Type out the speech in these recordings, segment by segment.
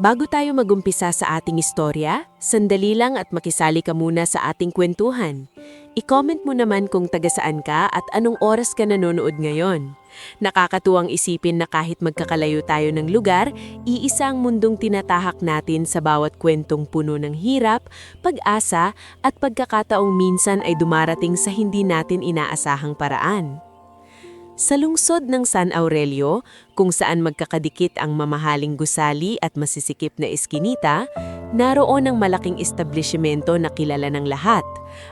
Bago tayo magumpisa sa ating istorya, sandali lang at makisali ka muna sa ating kwentuhan. I-comment mo naman kung taga saan ka at anong oras ka nanonood ngayon. Nakakatuwang isipin na kahit magkakalayo tayo ng lugar, iisa ang mundong tinatahak natin sa bawat kwentong puno ng hirap, pag-asa at pagkakataong minsan ay dumarating sa hindi natin inaasahang paraan. Sa lungsod ng San Aurelio, kung saan magkakadikit ang mamahaling gusali at masisikip na eskinita, naroon ang malaking establishmento na kilala ng lahat,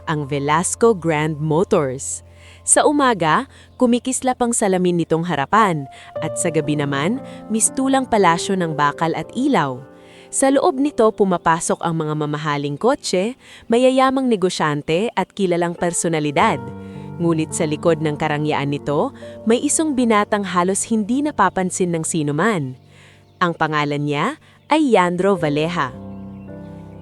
ang Velasco Grand Motors. Sa umaga, kumikislap ang salamin nitong harapan, at sa gabi naman, mistulang palasyo ng bakal at ilaw. Sa loob nito pumapasok ang mga mamahaling kotse, mayayamang negosyante at kilalang personalidad. Ngunit sa likod ng karangyaan nito, may isang binatang halos hindi napapansin ng sinuman. Ang pangalan niya ay Yandro Valleja.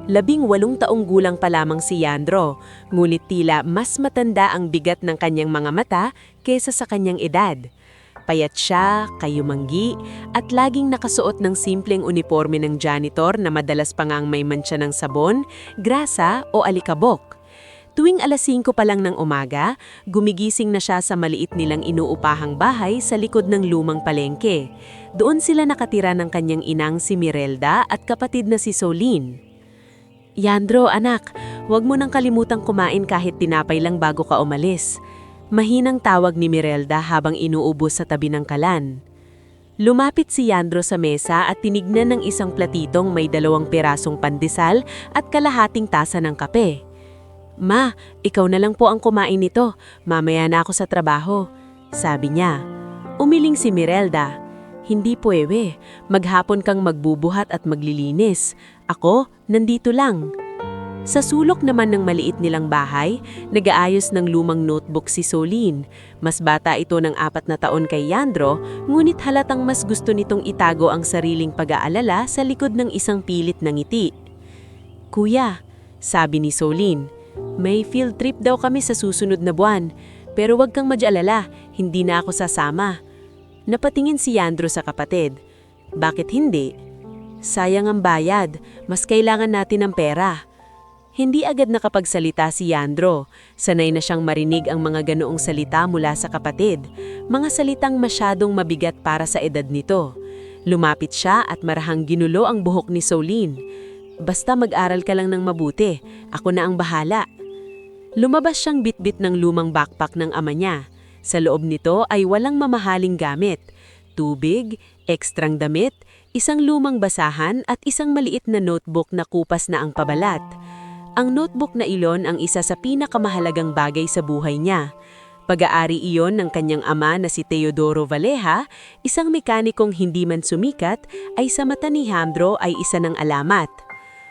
18 taong gulang pa lamang si Yandro, ngunit tila mas matanda ang bigat ng kanyang mga mata kaysa sa kanyang edad. Payat siya, kayumanggi, at laging nakasuot ng simpleng uniforme ng janitor na madalas pa ngang may mantsa ng sabon, grasa o alikabok. Tuwing alas 5 pa lang ng umaga, gumigising na siya sa maliit nilang inuupahang bahay sa likod ng lumang palengke. Doon sila nakatira ng kanyang inang si Mirelda at kapatid na si Soline. "Yandro, anak, huwag mo nang kalimutang kumain kahit tinapay lang bago ka umalis." Mahinang tawag ni Mirelda habang inuubos sa tabi ng kalan. Lumapit si Yandro sa mesa at tinignan ng isang platitong may 2 pirasong pandesal at kalahating tasa ng kape. "Ma, ikaw na lang po ang kumain nito. Mamaya na ako sa trabaho," sabi niya. Umiling si Mirelda. "Hindi pwede. Maghapon kang magbubuhat at maglilinis. Ako, nandito lang." Sa sulok naman ng maliit nilang bahay, nag-aayos ng lumang notebook si Soline. Mas bata ito ng 4 na taon kay Yandro, ngunit halatang mas gusto nitong itago ang sariling pag-aalala sa likod ng isang pilit na ngiti. "Kuya," sabi ni Soline, "may field trip daw kami sa susunod na buwan, pero wag kang mag-alala, hindi na ako sasama." Napatingin si Yandro sa kapatid. "Bakit hindi?" "Sayang ang bayad, mas kailangan natin ng pera." Hindi agad nakapagsalita si Yandro. Sanay na siyang marinig ang mga ganoong salita mula sa kapatid, mga salitang masyadong mabigat para sa edad nito. Lumapit siya at marahang ginulo ang buhok ni Soline. "Basta mag-aral ka lang ng mabuti, ako na ang bahala." Lumabas siyang bitbit ng lumang backpack ng ama niya. Sa loob nito ay walang mamahaling gamit, tubig, ekstrang damit, isang lumang basahan at isang maliit na notebook na kupas na ang pabalat. Ang notebook na iyon ang isa sa pinakamahalagang bagay sa buhay niya. Pag-aari iyon ng kanyang ama na si Teodoro Valleja, isang mekanikong hindi man sumikat, ay sa mata ni Yandro ay isa ng alamat.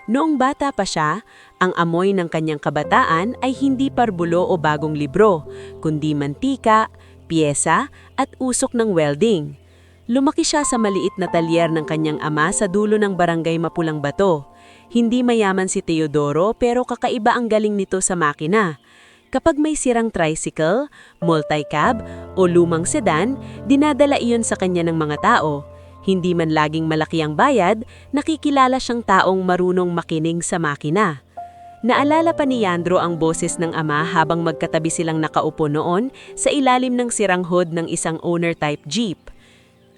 Noong bata pa siya, ang amoy ng kanyang kabataan ay hindi parbulo o bagong libro, kundi mantika, piyesa at usok ng welding. Lumaki siya sa maliit na talyer ng kanyang ama sa dulo ng barangay Mapulang Bato. Hindi mayaman si Teodoro pero kakaiba ang galing nito sa makina. Kapag may sirang tricycle, multicab o lumang sedan, dinadala iyon sa kanya ng mga tao. Hindi man laging malaki ang bayad, nakikilala siyang taong marunong makinig sa makina. Naalala pa ni Yandro ang boses ng ama habang magkatabi silang nakaupo noon sa ilalim ng sirang hood ng isang owner-type jeep.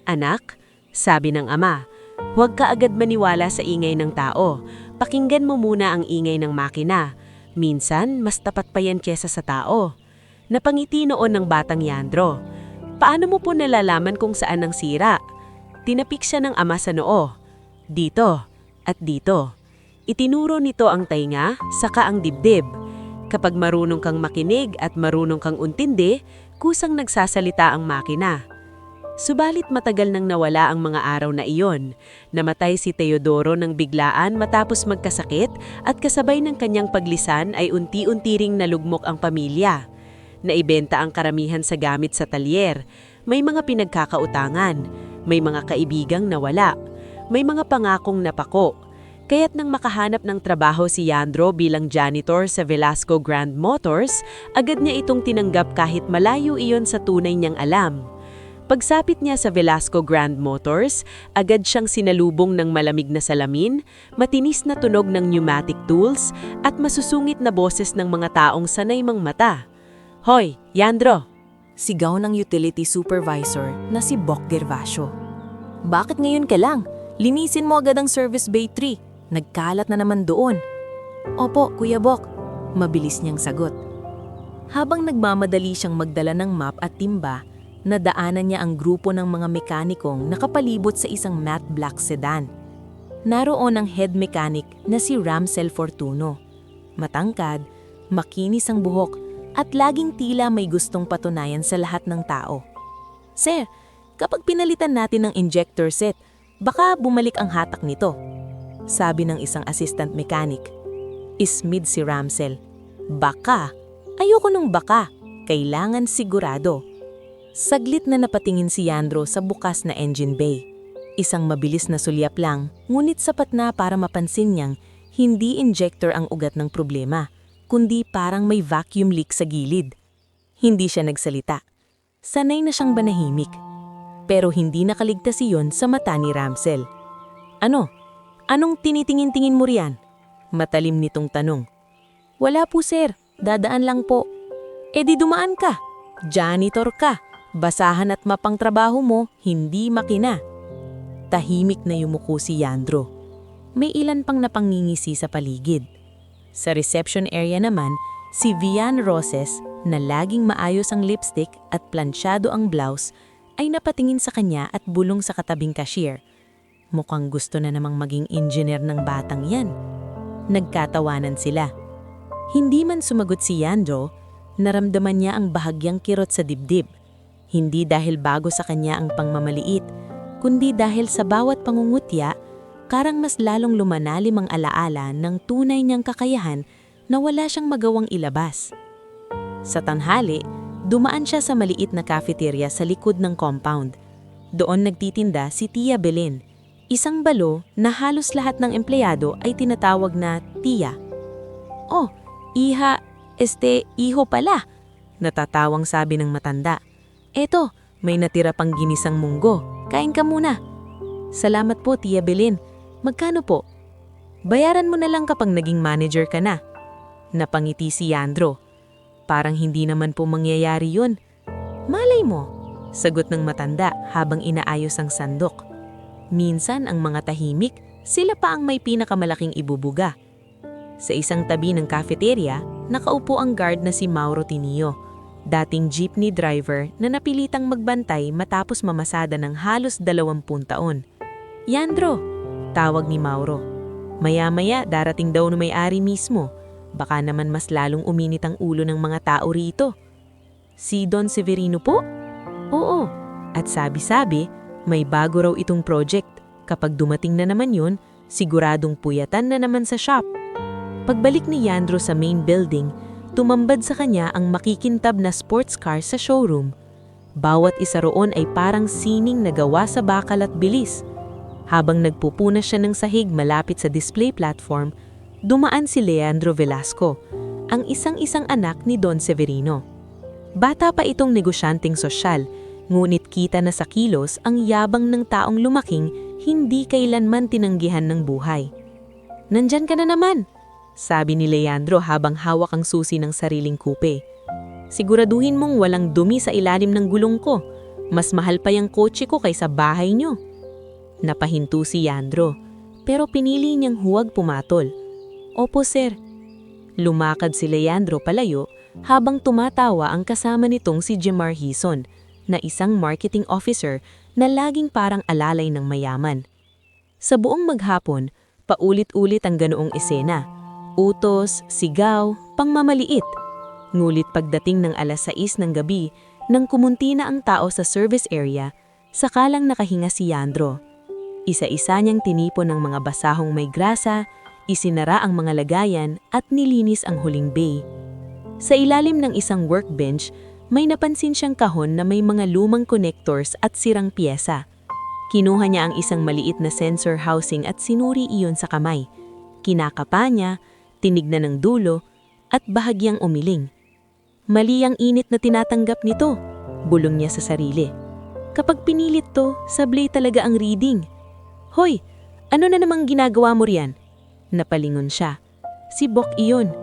"Anak," sabi ng ama, "huwag ka agad maniwala sa ingay ng tao. Pakinggan mo muna ang ingay ng makina. Minsan, mas tapat pa yan kesa sa tao." Napangiti noon ng batang Yandro. "Paano mo po nalalaman kung saan ang sira?" Tinapik siya ng ama sa noo. "Dito at dito." Itinuro nito ang tainga, saka ang dibdib. Kapag marunong kang makinig at marunong kang untindi, kusang nagsasalita ang makina. Subalit matagal nang nawala ang mga araw na iyon. Namatay si Teodoro ng biglaan matapos magkasakit at kasabay ng kanyang paglisan ay unti-unti ring nalugmok ang pamilya. Naibenta ang karamihan sa gamit sa talyer. May mga pinagkakautangan. May mga kaibigang nawala. May mga pangakong napako. Kaya't nang makahanap ng trabaho si Yandro bilang janitor sa Velasco Grand Motors, agad niya itong tinanggap kahit malayo iyon sa tunay niyang alam. Pagsapit niya sa Velasco Grand Motors, agad siyang sinalubong ng malamig na salamin, matinis na tunog ng pneumatic tools, at masusungit na boses ng mga taong sanay mang mata. "Hoy, Yandro!" Sigaw ng utility supervisor na si Bok Gervasio. "Bakit ngayon ka lang? Linisin mo agad ang service bay 3. Nagkalat na naman doon." "Opo, Kuya Bok," mabilis niyang sagot. Habang nagmamadali siyang magdala ng map at timba, nadaanan niya ang grupo ng mga mekanikong nakapalibot sa isang matte black sedan. Naroon ang head mechanic na si Ramsel Fortuno. Matangkad, makinis ang buhok, at laging tila may gustong patunayan sa lahat ng tao. "Sir, kapag pinalitan natin ng injector set, baka bumalik ang hatak nito," sabi ng isang assistant mechanic. Ismid si Ramsel. "Baka? Ayoko nung baka. Kailangan sigurado." Saglit na napatingin si Yandro sa bukas na engine bay. Isang mabilis na sulyap lang, ngunit sapat na para mapansin niyang hindi injector ang ugat ng problema, kundi parang may vacuum leak sa gilid. Hindi siya nagsalita. Sanay na siyang manahimik. Pero hindi nakaligtas iyon sa mata ni Ramsel. "Ano? Anong tinitingin-tingin mo riyan?" Matalim nitong tanong. "Wala po sir, dadaan lang po." "E di dumaan ka. Janitor ka. Basahan at mapang trabaho mo, hindi makina." Tahimik na yumuko si Yandro. May ilan pang napangingisi sa paligid. Sa reception area naman, si Vian Roses, na laging maayos ang lipstick at plansyado ang blouse, ay napatingin sa kanya at bulong sa katabing cashier. Mukhang gusto na namang maging engineer ng batang yan. Nagkatawanan sila. Hindi man sumagot si Yandro, naramdaman niya ang bahagyang kirot sa dibdib. Hindi dahil bago sa kanya ang pangmamaliit, kundi dahil sa bawat pangungutya, karang mas lalong lumanalim ang alaala ng tunay niyang kakayahan na wala siyang magawang ilabas. Sa tanghali, dumaan siya sa maliit na cafeteria sa likod ng compound. Doon nagtitinda si Tia Belen, isang balo na halos lahat ng empleyado ay tinatawag na Tia. "Oh, iha, iho pala," natatawang sabi ng matanda. "Eto, may natira pang ginisang munggo. Kain ka muna." "Salamat po, Tia Belen. Magkano po?" "Bayaran mo na lang kapag naging manager ka na." Napangiti si Yandro. "Parang hindi naman po mangyayari yun." "Malay mo," sagot ng matanda habang inaayos ang sandok. Minsan ang mga tahimik, sila pa ang may pinakamalaking ibubuga. Sa isang tabi ng cafeteria, nakaupo ang guard na si Mauro Tinio, dating jeepney driver na napilitang magbantay matapos mamasada ng halos 20 taon. "Yandro," tawag ni Mauro. "Maya-maya darating daw na may-ari mismo. Baka naman mas lalong uminit ang ulo ng mga tao rito." "Si Don Severino po?" "Oo. At sabi-sabi, may bago raw itong project. Kapag dumating na naman yun, siguradong puyatan na naman sa shop." Pagbalik ni Yandro sa main building, tumambad sa kanya ang makikintab na sports car sa showroom. Bawat isa roon ay parang sining na gawa sa bakal at bilis. Habang nagpupunas siya ng sahig malapit sa display platform, dumaan si Leandro Velasco, ang isang-isang anak ni Don Severino. Bata pa itong negosyanteng sosyal, ngunit kita na sa kilos ang yabang ng taong lumaking hindi kailanman tinanggihan ng buhay. "Nandyan ka na naman," sabi ni Leandro habang hawak ang susi ng sariling kupe. "Siguraduhin mong walang dumi sa ilalim ng gulong ko. Mas mahal pa yung kotse ko kaysa bahay nyo." Napahinto si Yandro, pero pinili niyang huwag pumatol. "Opo, sir." Lumakad si Leandro palayo habang tumatawa ang kasama nitong si Jemar Hison, na isang marketing officer na laging parang alalay ng mayaman. Sa buong maghapon, paulit-ulit ang ganoong eksena. Utos, sigaw, pangmamaliit. Ngulit pagdating ng 6:00 ng gabi, nang kumunti na ang tao sa service area, sakalang nakahinga si Yandro. Isa-isa niyang tinipon ng mga basahong may grasa, isinara ang mga lagayan at nilinis ang huling bay. Sa ilalim ng isang workbench, may napansin siyang kahon na may mga lumang connectors at sirang piyesa. Kinuha niya ang isang maliit na sensor housing at sinuri iyon sa kamay. Kinakapa niya, tinignan ng dulo, at bahagyang umiling. Mali ang init na tinatanggap nito, bulong niya sa sarili. Kapag pinilit to, sablay talaga ang reading. Hoy, ano na namang ginagawa mo riyan? Napalingon siya. Si Bok iyon.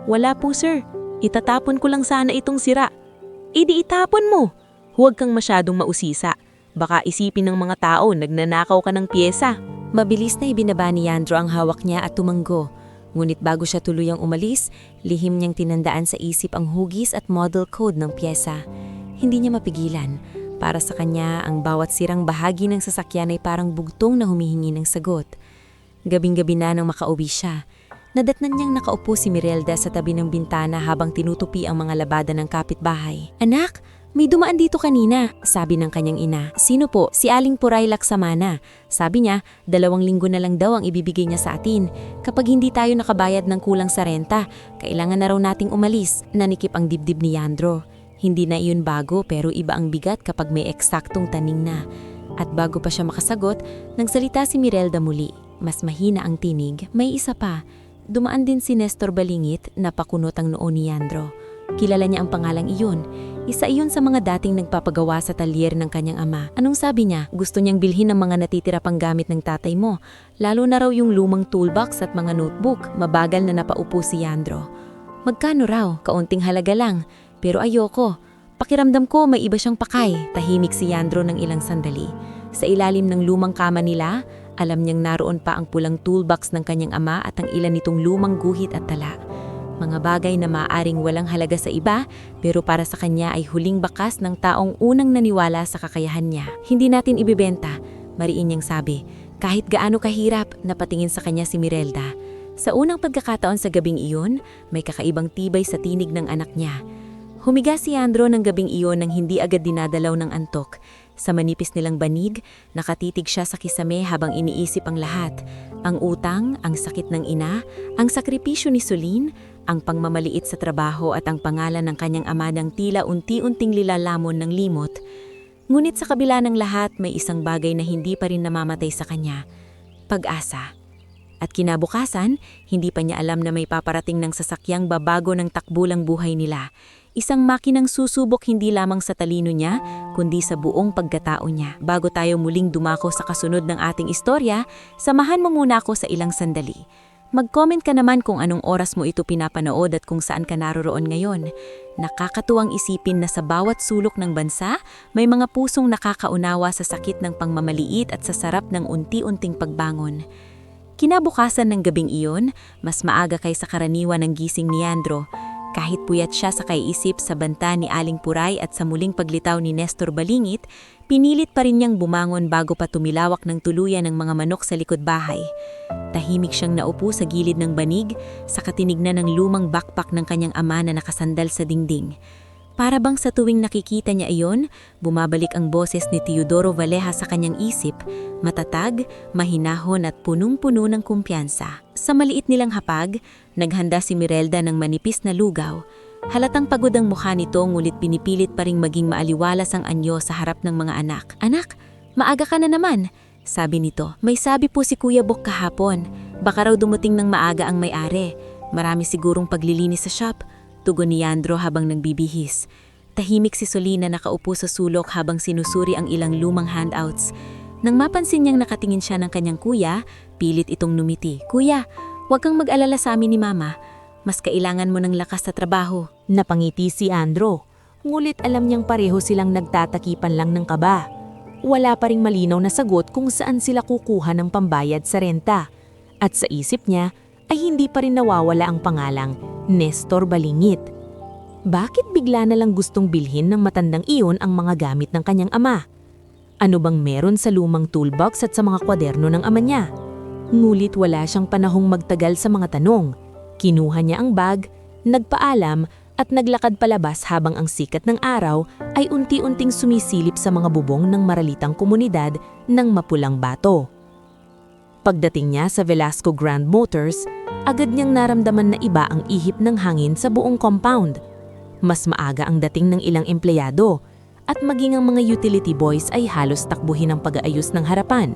Wala po sir, itatapon ko lang sana itong sira. Di itapon mo. Huwag kang masyadong mausisa. Baka isipin ng mga tao nagnanakaw ka ng pyesa. Mabilis na ibinaba ni Yandro ang hawak niya at tumanggo. Ngunit bago siya tuluyang umalis, lihim niyang tinandaan sa isip ang hugis at model code ng pyesa. Hindi niya mapigilan. Para sa kanya, ang bawat sirang bahagi ng sasakyan ay parang bugtong na humihingi ng sagot. Gabing-gabi na nang makauwi siya. Nadatnan niyang nakaupo si Mirelda sa tabi ng bintana habang tinutupi ang mga labada ng kapitbahay. Anak, may dumaan dito kanina, sabi ng kanyang ina. Sino po? Si Aling Puray Laksamana. Sabi niya, 2 linggo na lang daw ang ibibigay niya sa atin. Kapag hindi tayo nakabayad ng kulang sa renta, kailangan na raw nating umalis. Nanikip ang dibdib ni Yandro. Hindi na iyon bago pero iba ang bigat kapag may eksaktong taning na. At bago pa siya makasagot, nagsalita si Mirelda muli. Mas mahina ang tinig, may isa pa. Dumaan din si Nestor Balingit na pakunot ang noo ni Yandro. Kilala niya ang pangalang iyon. Isa iyon sa mga dating nagpapagawa sa talyer ng kanyang ama. Anong sabi niya? Gusto niyang bilhin ang mga natitira pang gamit ng tatay mo. Lalo na raw yung lumang toolbox at mga notebook. Mabagal na napaupo si Yandro. Magkano raw? Kaunting halaga lang. Pero ayoko. Pakiramdam ko may iba siyang pakay. Tahimik si Yandro ng ilang sandali. Sa ilalim ng lumang kama nila, alam niyang naroon pa ang pulang toolbox ng kanyang ama at ang ilan nitong lumang guhit at tala. Mga bagay na maaaring walang halaga sa iba, pero para sa kanya ay huling bakas ng taong unang naniwala sa kakayahan niya. Hindi natin ibibenta, mariin niyang sabi. Kahit gaano kahirap, napatingin sa kanya si Mirelda. Sa unang pagkakataon sa gabing iyon, may kakaibang tibay sa tinig ng anak niya. Humiga si Yandro ng gabing iyon nang hindi agad dinadalaw ng antok. Sa manipis nilang banig, nakatitig siya sa kisame habang iniisip ang lahat. Ang utang, ang sakit ng ina, ang sakripisyo ni Solin, ang pangmamaliit sa trabaho at ang pangalan ng kanyang ama ng tila unti-unting lilalamon ng limot. Ngunit sa kabila ng lahat, may isang bagay na hindi pa rin namamatay sa kanya. Pag-asa. At kinabukasan, hindi pa niya alam na may paparating ng sasakyang babago ng takbulang buhay nila. Isang makinang susubok hindi lamang sa talino niya, kundi sa buong pagkatao niya. Bago tayo muling dumako sa kasunod ng ating istorya, samahan mo muna ako sa ilang sandali. Mag-comment ka naman kung anong oras mo ito pinapanood at kung saan ka naroroon ngayon. Nakakatuwang isipin na sa bawat sulok ng bansa, may mga pusong nakakaunawa sa sakit ng pangmamaliit at sa sarap ng unti-unting pagbangon. Kinabukasan ng gabing iyon, mas maaga kaysa karaniwan ng gising ni Yandro. Kahit puyat siya sa kaiisip sa banta ni Aling Puray at sa muling paglitaw ni Nestor Balingit, pinilit pa rin niyang bumangon bago pa tumilawak ng tuluyan ng mga manok sa likod bahay. Tahimik siyang naupo sa gilid ng banig, sa katinignan ng lumang backpack ng kanyang ama na nakasandal sa dingding. Para bang sa tuwing nakikita niya iyon, bumabalik ang boses ni Teodoro Valleja sa kanyang isip, matatag, mahinahon at punong-puno ng kumpiyansa. Sa maliit nilang hapag, naghanda si Mirelda ng manipis na lugaw. Halatang pagod ang mukha nito ngulit pinipilit pa ring maging maaliwalas ang anyo sa harap ng mga anak. Anak, maaga ka na naman, sabi nito. May sabi po si Kuya Bok kahapon, baka raw dumating ng maaga ang may-ari. Marami sigurong paglilinis sa shop. Tugon ni Yandro habang nagbibihis. Tahimik si Solina nakaupo sa sulok habang sinusuri ang ilang lumang handouts. Nang mapansin niyang nakatingin siya ng kanyang kuya, pilit itong numiti. Kuya, huwag kang mag-alala sa amin ni Mama. Mas kailangan mo ng lakas sa trabaho. Napangiti si Andro. Ngulit alam niyang pareho silang nagtatakipan lang ng kaba. Wala pa ring malinaw na sagot kung saan sila kukuha ng pambayad sa renta. At sa isip niya, ay hindi pa rin nawawala ang pangalang Nestor Balingit. Bakit bigla na lang gustong bilhin ng matandang iyon ang mga gamit ng kanyang ama? Ano bang meron sa lumang toolbox at sa mga kwaderno ng ama niya? Ngulit wala siyang panahong magtagal sa mga tanong. Kinuha niya ang bag, nagpaalam at naglakad palabas habang ang sikat ng araw ay unti-unting sumisilip sa mga bubong ng maralitang komunidad ng Mapulang Bato. Pagdating niya sa Velasco Grand Motors, agad niyang naramdaman na iba ang ihip ng hangin sa buong compound. Mas maaga ang dating ng ilang empleyado at maging ang mga utility boys ay halos takbuhin ang pag-aayos ng harapan.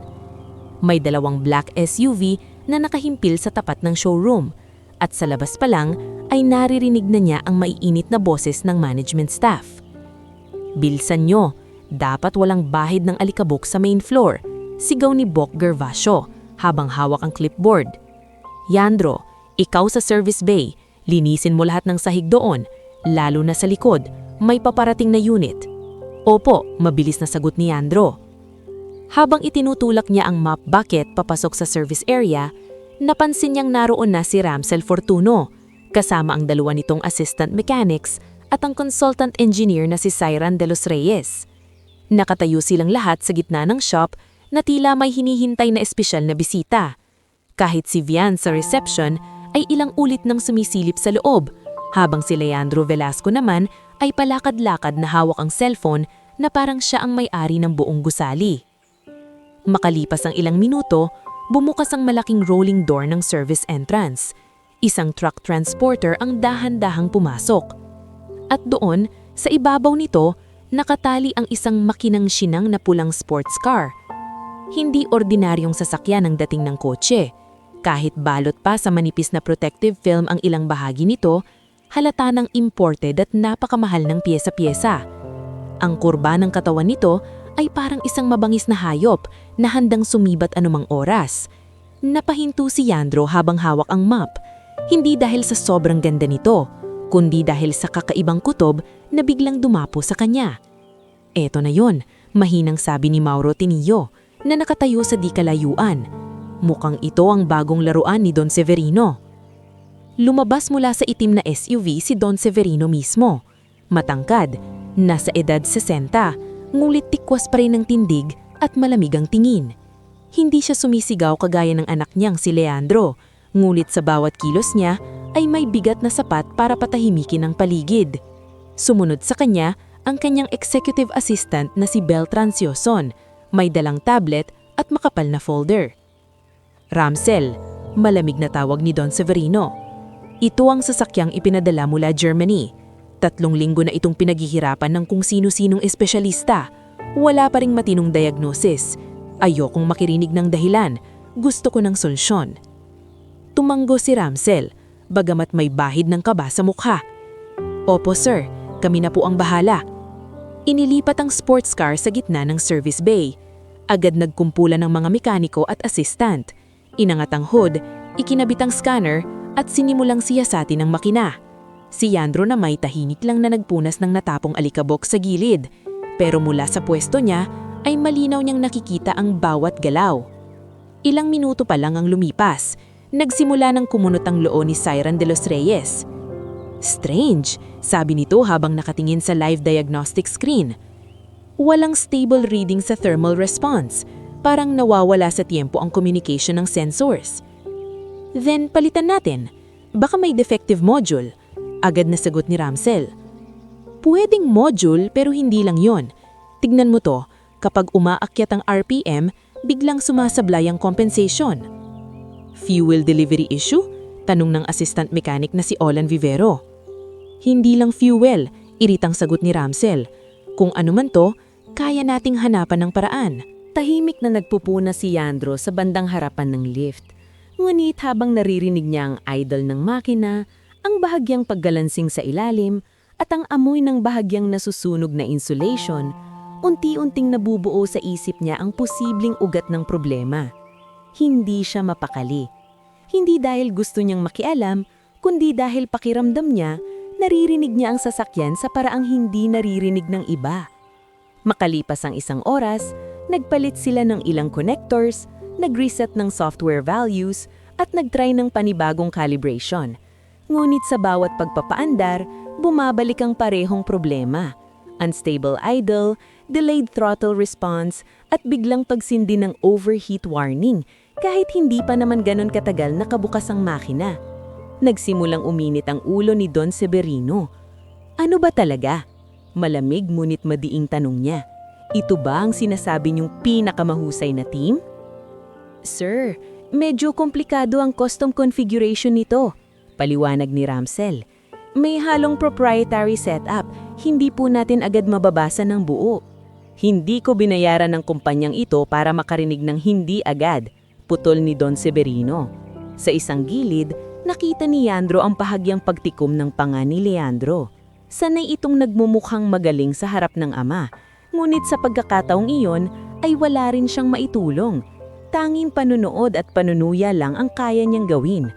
May 2 black SUV na nakahimpil sa tapat ng showroom at sa labas pa lang ay naririnig na niya ang maiinit na boses ng management staff. Bilsan nyo, Dapat walang bahid ng alikabok sa main floor, sigaw ni Bok Gervasio habang hawak ang clipboard. Yandro, ikaw sa service bay, linisin mo lahat ng sahig doon, lalo na sa likod, may paparating na unit. Opo, mabilis na sagot ni Yandro. Habang itinutulak niya ang mop bucket papasok sa service area, napansin niyang naroon na si Ramsel Fortuno, kasama ang dalawa nitong assistant mechanics at ang consultant engineer na si Siran de los Reyes. Nakatayo silang lahat sa gitna ng shop na tila may hinihintay na espesyal na bisita. Kahit si Vian sa reception ay ilang ulit nang sumisilip sa loob, habang si Leandro Velasco naman ay palakad-lakad na hawak ang cellphone na parang siya ang may-ari ng buong gusali. Makalipas ang ilang minuto, bumukas ang malaking rolling door ng service entrance. Isang truck transporter ang dahan-dahang pumasok. At doon, sa ibabaw nito, nakatali ang isang makinang-sinang na pulang sports car. Hindi ordinaryong sasakyan ang dating ng kotse. Kahit balot pa sa manipis na protective film ang ilang bahagi nito, halata ng imported at napakamahal ng pyesa-pyesa. Ang kurba ng katawan nito ay parang isang mabangis na hayop na handang sumibat anumang oras. Napahinto si Yandro habang hawak ang map, hindi dahil sa sobrang ganda nito, kundi dahil sa kakaibang kutob na biglang dumapo sa kanya. Eto na yon, mahinang sabi ni Mauro Tinillo na nakatayo sa di kalayuan. Mukhang ito ang bagong laruan ni Don Severino. Lumabas mula sa itim na SUV si Don Severino mismo. Matangkad, nasa edad 60, ngulit tikwas pa rin ng tindig at malamig ang tingin. Hindi siya sumisigaw kagaya ng anak niyang si Leandro, ngulit sa bawat kilos niya ay may bigat na sapat para patahimikin ang paligid. Sumunod sa kanya ang kanyang executive assistant na si Bel Trancioson, may dalang tablet at makapal na folder. Ramsel, malamig na tawag ni Don Severino. Ito ang sasakyang ipinadala mula Germany. 3 linggo na itong pinaghihirapan ng kung sino-sinong espesyalista. Wala pa ring matinong diagnosis. Ayokong makirinig ng dahilan. Gusto ko ng solusyon. Tumanggo si Ramsel, bagamat may bahid ng kaba sa mukha. Opo sir, kami na po ang bahala. Inilipat ang sports car sa gitna ng service bay. Agad nagkumpulan ng mga mekaniko at assistant. Inangat ang hood, ikinabit ang scanner at sinimulang siyasatin ang makina. Si Yandro na may tahimik lang na nagpunas ng natapong alikabok sa gilid, pero mula sa pwesto niya ay malinaw niyang nakikita ang bawat galaw. Ilang minuto pa lang ang lumipas, nagsimula ng kumunot ang loo ni Siran de los Reyes. Strange, sabi nito habang nakatingin sa live diagnostic screen. Walang stable reading sa thermal response, parang nawawala sa tiempo ang communication ng sensors. Then palitan natin, baka may defective module. Agad na sagot ni Ramsel. Pwedeng module pero hindi lang yon. Tignan mo to, kapag umaakyat ang RPM, biglang sumasablay ang compensation. Fuel delivery issue? Tanong ng assistant mechanic na si Olan Vivero. Hindi lang fuel, iritang sagot ni Ramsel. Kung ano man to, kaya nating hanapan ng paraan. Tahimik na nagpupuna si Yandro sa bandang harapan ng lift. Ngunit habang naririnig niya ang idle ng makina, ang bahagyang paggalansing sa ilalim at ang amoy ng bahagyang nasusunog na insulation, unti-unting nabubuo sa isip niya ang posibleng ugat ng problema. Hindi siya mapakali. Hindi dahil gusto niyang makialam, kundi dahil pakiramdam niya, naririnig niya ang sasakyan sa paraang hindi naririnig ng iba. Makalipas ang 1 oras, nagpalit sila ng ilang connectors, nag-reset ng software values, at nag-try ng panibagong calibration. Ngunit sa bawat pagpapaandar, bumabalik ang parehong problema. Unstable idle, delayed throttle response, at biglang pagsindi ng overheat warning kahit hindi pa naman ganon katagal nakabukas ang makina. Nagsimulang uminit ang ulo ni Don Severino. Ano ba talaga? Malamig ngunit madiing tanong niya. Ito ba ang sinasabi niyong pinakamahusay na team? Sir, medyo komplikado ang custom configuration nito. Paliwanag ni Ramsel. May halong proprietary setup, hindi po natin agad mababasa ng buo. Hindi ko binayaran ng kumpanyang ito para makarinig ng hindi agad, putol ni Don Severino. Sa isang gilid, nakita ni Yandro ang bahagyang pagtikom ng panga ni Leandro. Sanay itong nagmumukhang magaling sa harap ng ama, Ngunit sa pagkakataong iyon ay wala rin siyang maitulong. Tanging panunood at panunuya lang ang kaya niyang gawin.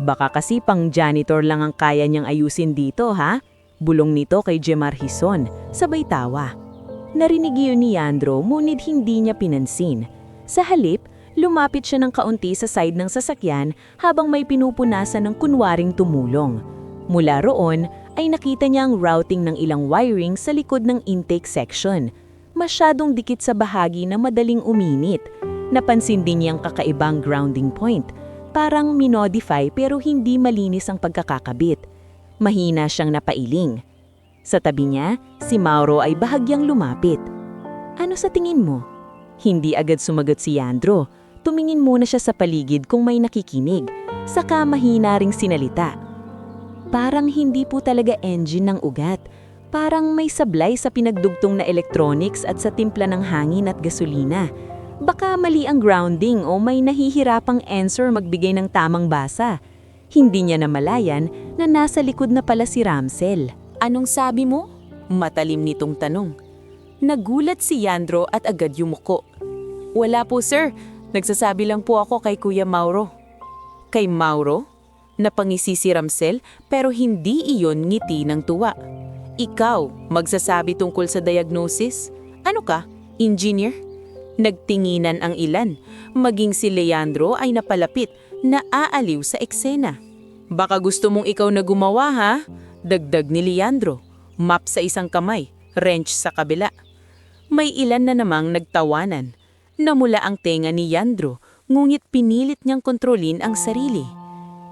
Baka kasi pang janitor lang ang kaya niyang ayusin dito, ha? Bulong nito kay Jemar Hison, sabay tawa. Narinig iyon ni Yandro, ngunit hindi niya pinansin. Sa halip, lumapit siya ng kaunti sa side ng sasakyan habang may pinupunasan ng kunwaring tumulong. Mula roon, ay nakita niya ang routing ng ilang wiring sa likod ng intake section. Masyadong dikit sa bahagi na madaling uminit. Napansin din niyang kakaibang grounding point. Parang minodify pero hindi malinis ang pagkakakabit. Mahina siyang napailing. Sa tabi niya, si Mauro ay bahagyang lumapit. Ano sa tingin mo? Hindi agad sumagot si Yandro. Tumingin muna siya sa paligid kung may nakikinig. Saka mahina ring sinalita. Parang hindi po talaga engine ng ugat. Parang may sablay sa pinagdugtong na electronics at sa timpla ng hangin at gasolina. Baka mali ang grounding o may nahihirapang answer magbigay ng tamang basa. Hindi niya namalayan na nasa likod na pala si Ramsel. Anong sabi mo? Matalim nitong tanong. Nagulat si Yandro at agad yumuko. Wala po sir, nagsasabi lang po ako kay Kuya Mauro. Kay Mauro? Napangisi si Ramsel pero hindi iyon ngiti ng tuwa. Ikaw, magsasabi tungkol sa diagnosis? Ano ka? Engineer? Nagtinginan ang ilan, maging si Leandro ay napalapit na aaliw sa eksena. Baka gusto mong ikaw na gumawa ha? Dagdag ni Leandro, map sa isang kamay, wrench sa kabila. May ilan na namang nagtawanan. Namula ang tenga ni Leandro, ngunit pinilit niyang kontrolin ang sarili.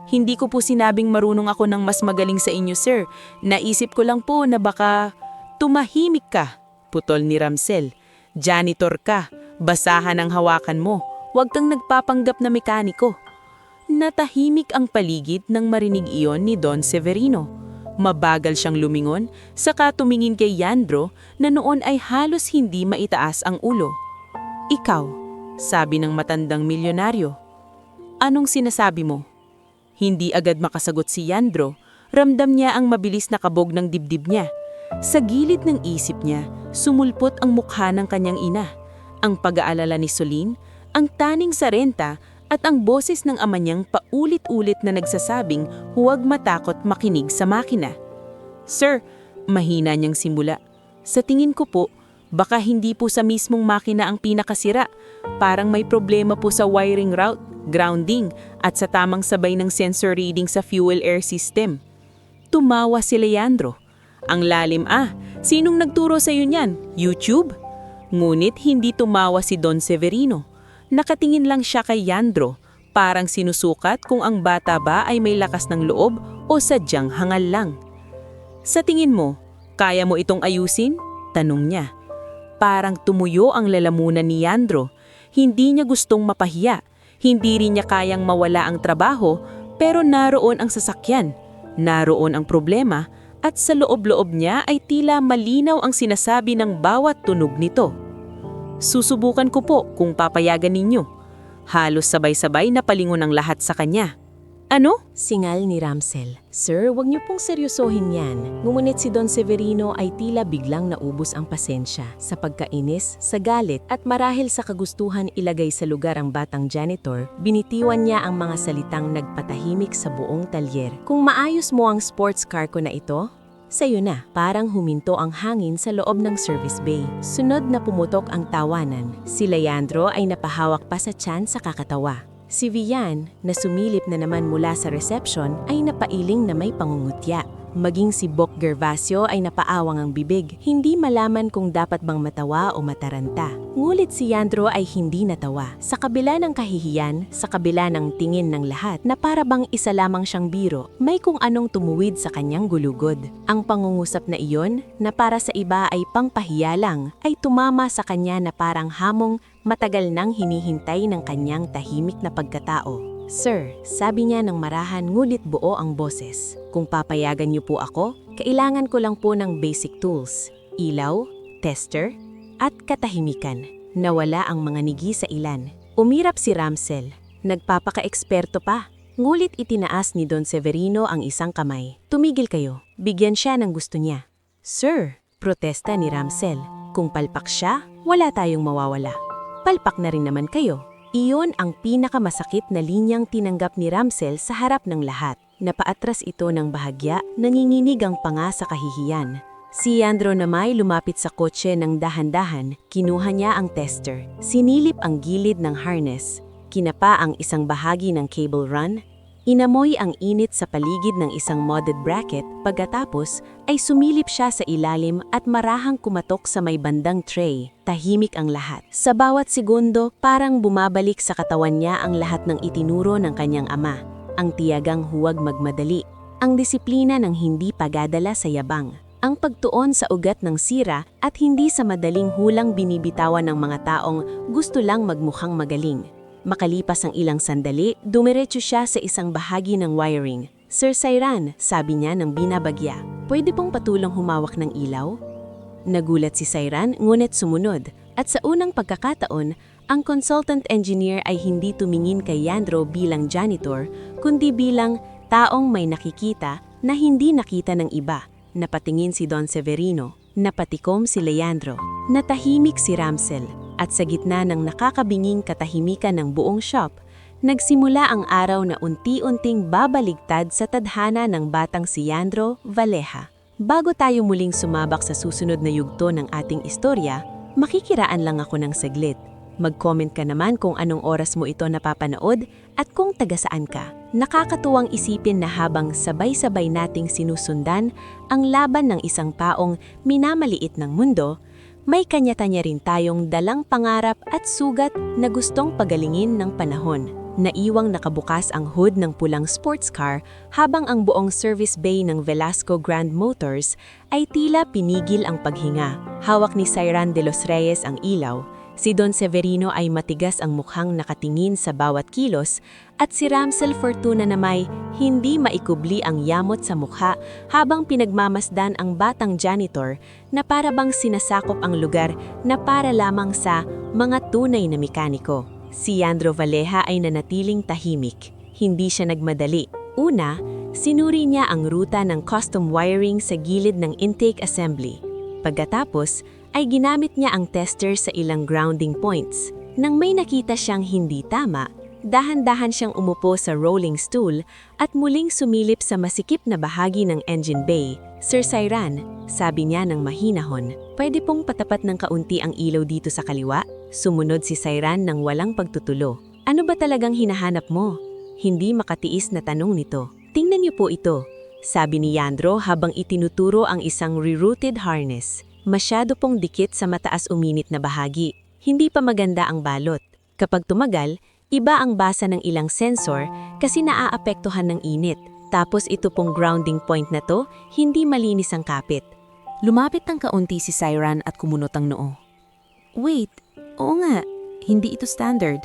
Hindi ko po sinabing marunong ako ng mas magaling sa inyo sir. Naisip ko lang po na baka tumahimik ka, putol ni Ramsel. Janitor ka. Basahan ang hawakan mo, huwag kang nagpapanggap na mekaniko. Natahimik ang paligid nang marinig iyon ni Don Severino. Mabagal siyang lumingon, saka tumingin kay Yandro na noon ay halos hindi maitaas ang ulo. Ikaw, sabi ng matandang milyonaryo. Anong sinasabi mo? Hindi agad makasagot si Yandro, ramdam niya ang mabilis na kabog ng dibdib niya. Sa gilid ng isip niya, sumulpot ang mukha ng kanyang ina. Ang pag-aalala ni Soline, ang taning sa renta at ang boses ng ama niyang paulit-ulit na nagsasabing huwag matakot makinig sa makina. Sir, mahina niyang simula. Sa tingin ko po, baka hindi po sa mismong makina ang pinakasira. Parang may problema po sa wiring route, grounding at sa tamang sabay ng sensor reading sa fuel-air system. Tumawa si Leandro. Ang lalim sinong nagturo sa iyo niyan? YouTube? Ngunit hindi tumawa si Don Severino. Nakatingin lang siya kay Yandro, parang sinusukat kung ang bata ba ay may lakas ng loob o sadyang hangal lang. Sa tingin mo, kaya mo itong ayusin? Tanong niya. Parang tumuyo ang lalamunan ni Yandro. Hindi niya gustong mapahiya. Hindi rin niya kayang mawala ang trabaho, pero naroon ang sasakyan. Naroon ang problema. At sa loob-loob niya ay tila malinaw ang sinasabi ng bawat tunog nito. Susubukan ko po kung papayagan ninyo. Halos sabay-sabay na palingon ang lahat sa kanya. Ano? Singal ni Ramsel. Sir, wag niyo pong seryosohin yan. Ngunit si Don Severino ay tila biglang naubos ang pasensya sa pagkainis, sa galit at marahil sa kagustuhan ilagay sa lugar ang batang janitor, binitiwan niya ang mga salitang nagpatahimik sa buong talyer. Kung maayos mo ang sports car ko na ito, sa'yo na. Parang huminto ang hangin sa loob ng service bay. Sunod na pumutok ang tawanan. Si Leandro ay napahawak pa sa tiyan sa kakatawa. Si Vian, na sumilip na naman mula sa reception, ay napailing na may pangungutya. Maging si Bok Gervasio ay napaawang ang bibig, hindi malaman kung dapat bang matawa o mataranta. Ngulit si Yandro ay hindi natawa. Sa kabila ng kahihiyan, sa kabila ng tingin ng lahat na para bang isa lamang siyang biro, may kung anong tumuwid sa kanyang gulugod. Ang pangungusap na iyon, na para sa iba ay pangpahiya lang, ay tumama sa kanya na parang hamong matagal nang hinihintay ng kanyang tahimik na pagkatao. Sir, sabi niya ng marahan ngulit buo ang boses. Kung papayagan niyo po ako, kailangan ko lang po ng basic tools. Ilaw, tester, at katahimikan. Nawala ang mga nigi sa ilan. Umirap si Ramsel. Nagpapaka-eksperto pa. Ngulit itinaas ni Don Severino ang isang kamay. Tumigil kayo. Bigyan siya ng gusto niya. Sir, protesta ni Ramsel. Kung palpak siya, wala tayong mawawala. Palpak na rin naman kayo. Iyon ang pinakamasakit na linyang tinanggap ni Ramsel sa harap ng lahat. Napaatras ito ng bahagya, nanginginig ang panga sa kahihiyan. Si Leandro namay lumapit sa kotse ng dahan-dahan, kinuha niya ang tester, sinilip ang gilid ng harness, kinapa ang isang bahagi ng cable run, inamoy ang init sa paligid ng isang modded bracket, pagkatapos ay sumilip siya sa ilalim at marahang kumatok sa may bandang tray. Tahimik ang lahat. Sa bawat segundo, parang bumabalik sa katawan niya ang lahat ng itinuro ng kanyang ama, ang tiyagang huwag magmadali, ang disiplina ng hindi pagadala sa yabang, ang pagtuon sa ugat ng sira at hindi sa madaling hulang binibitawan ng mga taong gusto lang magmukhang magaling. Makalipas ang ilang sandali, dumiretso siya sa isang bahagi ng wiring. "Sir Sairan," sabi niya ng binabagya, "pwede pong patulong humawak ng ilaw?" Nagulat si Sairan ngunit sumunod, at sa unang pagkakataon, ang consultant engineer ay hindi tumingin kay Leandro bilang janitor, kundi bilang taong may nakikita na hindi nakita ng iba. Napatingin si Don Severino, napatikom si Leandro, natahimik si Ramsel, at sa gitna ng nakakabinging katahimikan ng buong shop, nagsimula ang araw na unti-unting babaligtad sa tadhana ng batang si Leandro Valleja. Bago tayo muling sumabak sa susunod na yugto ng ating istorya, makikiraan lang ako ng saglit. Mag-comment ka naman kung anong oras mo ito napapanood at kung taga saan ka. Nakakatuwang isipin na habang sabay-sabay nating sinusundan ang laban ng isang taong minamaliit ng mundo, may kanya-kanya rin tayong dalang pangarap at sugat na gustong pagalingin ng panahon. Naiwang nakabukas ang hood ng pulang sports car habang ang buong service bay ng Velasco Grand Motors ay tila pinigil ang paghinga. Hawak ni Sairan de los Reyes ang ilaw. Si Don Severino ay matigas ang mukhang nakatingin sa bawat kilos at si Ramsel Fortuna namay hindi maikubli ang yamot sa mukha habang pinagmamasdan ang batang janitor na para bang sinasakop ang lugar na para lamang sa mga tunay na mekaniko. Si Leandro Valleja ay nanatiling tahimik. Hindi siya nagmadali. Una, sinuri niya ang ruta ng custom wiring sa gilid ng intake assembly. Pagkatapos, ay ginamit niya ang tester sa ilang grounding points. Nang may nakita siyang hindi tama, dahan-dahan siyang umupo sa rolling stool at muling sumilip sa masikip na bahagi ng engine bay. "Sir Sairan," sabi niya ng mahinahon, "pwede pong patapat ng kaunti ang ilaw dito sa kaliwa?" Sumunod si Sairan ng walang pagtutulo. "Ano ba talagang hinahanap mo?" Hindi makatiis na tanong nito. "Tingnan niyo po ito," sabi ni Leandro habang itinuturo ang isang rerouted harness. Masyado pong dikit sa mataas uminit na bahagi. Hindi pa maganda ang balot. Kapag tumagal, iba ang basa ng ilang sensor kasi naaapektuhan ng init. Tapos ito pong grounding point na to, hindi malinis ang kapit. Lumapit ng kaunti si Sairan at kumunot ang noo. "Wait, oo nga, hindi ito standard."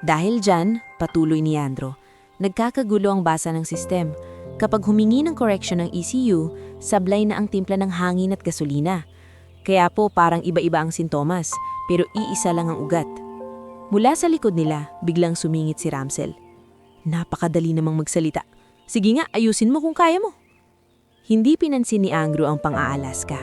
Dahil dyan, patuloy ni Leandro, nagkakagulo ang basa ng sistem. Kapag humingi ng correction ng ECU, sablay na ang timpla ng hangin at gasolina. Kaya po parang iba-iba ang sintomas, pero iisa lang ang ugat. Mula sa likod nila, biglang sumingit si Ramsel. "Napakadali namang magsalita. Sige nga, ayusin mo kung kaya mo." Hindi pinansin ni Angro ang pang-Aalaska.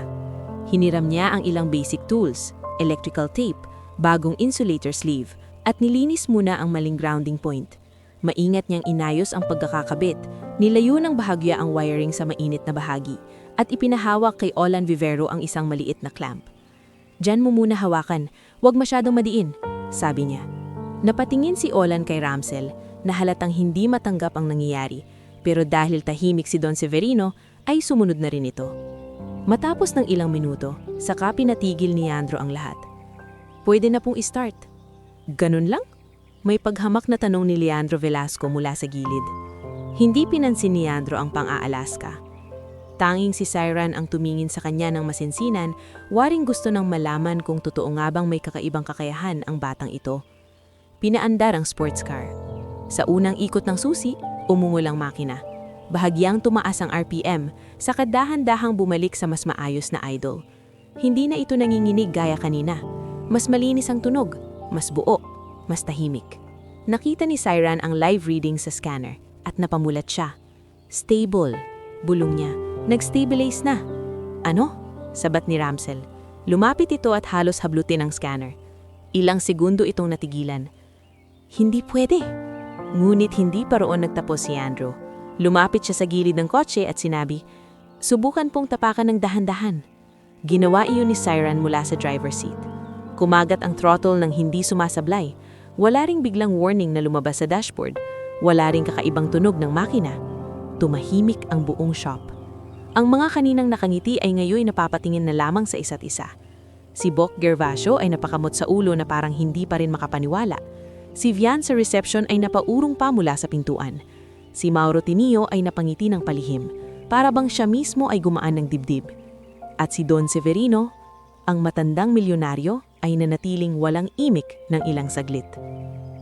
Hiniram niya ang ilang basic tools, electrical tape, bagong insulator sleeve, at nilinis muna ang maling grounding point. Maingat niyang inayos ang pagkakakabit, nilayo ng bahagya ang wiring sa mainit na bahagi, at ipinahawak kay Olan Vivero ang isang maliit na clamp. "Diyan mo muna hawakan, huwag masyadong madiin," sabi niya. Napatingin si Olan kay Ramsel na halatang hindi matanggap ang nangyayari, pero dahil tahimik si Don Severino, ay sumunod na rin ito. Matapos ng ilang minuto, saka pinatigil ni Leandro ang lahat. "Pwede na pong i-start." "Ganun lang?" May paghamak na tanong ni Leandro Velasco mula sa gilid. Hindi pinansin ni Leandro ang pang-Aalaska. Tanging si Sairan ang tumingin sa kanya ng masinsinan, waring gusto nang malaman kung totoo nga bang may kakaibang kakayahan ang batang ito. Pinaandar ang sports car. Sa unang ikot ng susi, umungol ang makina. Bahagyang tumaas ang RPM, saka dahan-dahang bumalik sa mas maayos na idle. Hindi na ito nanginginig gaya kanina. Mas malinis ang tunog, mas buo, mas tahimik. Nakita ni Sairan ang live reading sa scanner at napamulat siya. "Stable," bulong niya. "Nag-stabilize na." "Ano?" sabat ni Ramsel. Lumapit ito at halos hablutin ang scanner. Ilang segundo itong natigilan. Hindi pwede. Ngunit hindi pa roon nagtapos si Andrew. Lumapit siya sa gilid ng kotse at sinabi, "Subukan pong tapakan ng dahan-dahan." Ginawa iyon ni Siren mula sa driver's seat. Kumagat ang throttle ng hindi sumasablay. Wala ring biglang warning na lumabas sa dashboard. Wala ring kakaibang tunog ng makina. Tumahimik ang buong shop. Ang mga kaninang nakangiti ay ngayon napapatingin na lamang sa isa't isa. Si Bok Gervasio ay napakamot sa ulo na parang hindi pa rin makapaniwala. Si Vian sa reception ay napaurong pa mula sa pintuan. Si Mauro Tinio ay napangiti ng palihim, para bang siya mismo ay gumaan ng dibdib. At si Don Severino, ang matandang milyonaryo, ay nanatiling walang imik ng ilang saglit.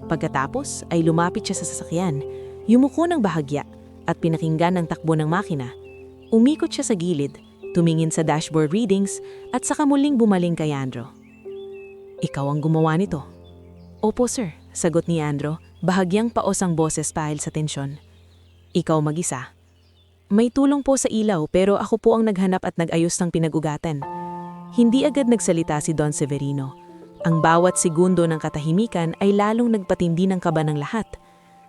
Pagkatapos ay lumapit siya sa sasakyan, yumuko ng bahagya at pinakinggan ang takbo ng makina. Umikot siya sa gilid, tumingin sa dashboard readings at saka muling bumaling kay Andrew. "Ikaw ang gumawa nito?" "Opo sir," sagot ni Andrew, bahagyang paos ang boses dahil sa tensyon. "Ikaw mag-isa?" "May tulong po sa ilaw pero ako po ang naghanap at nag-ayos ng pinag-ugatan." Hindi agad nagsalita si Don Severino. Ang bawat segundo ng katahimikan ay lalong nagpatindi ng kaba ng lahat.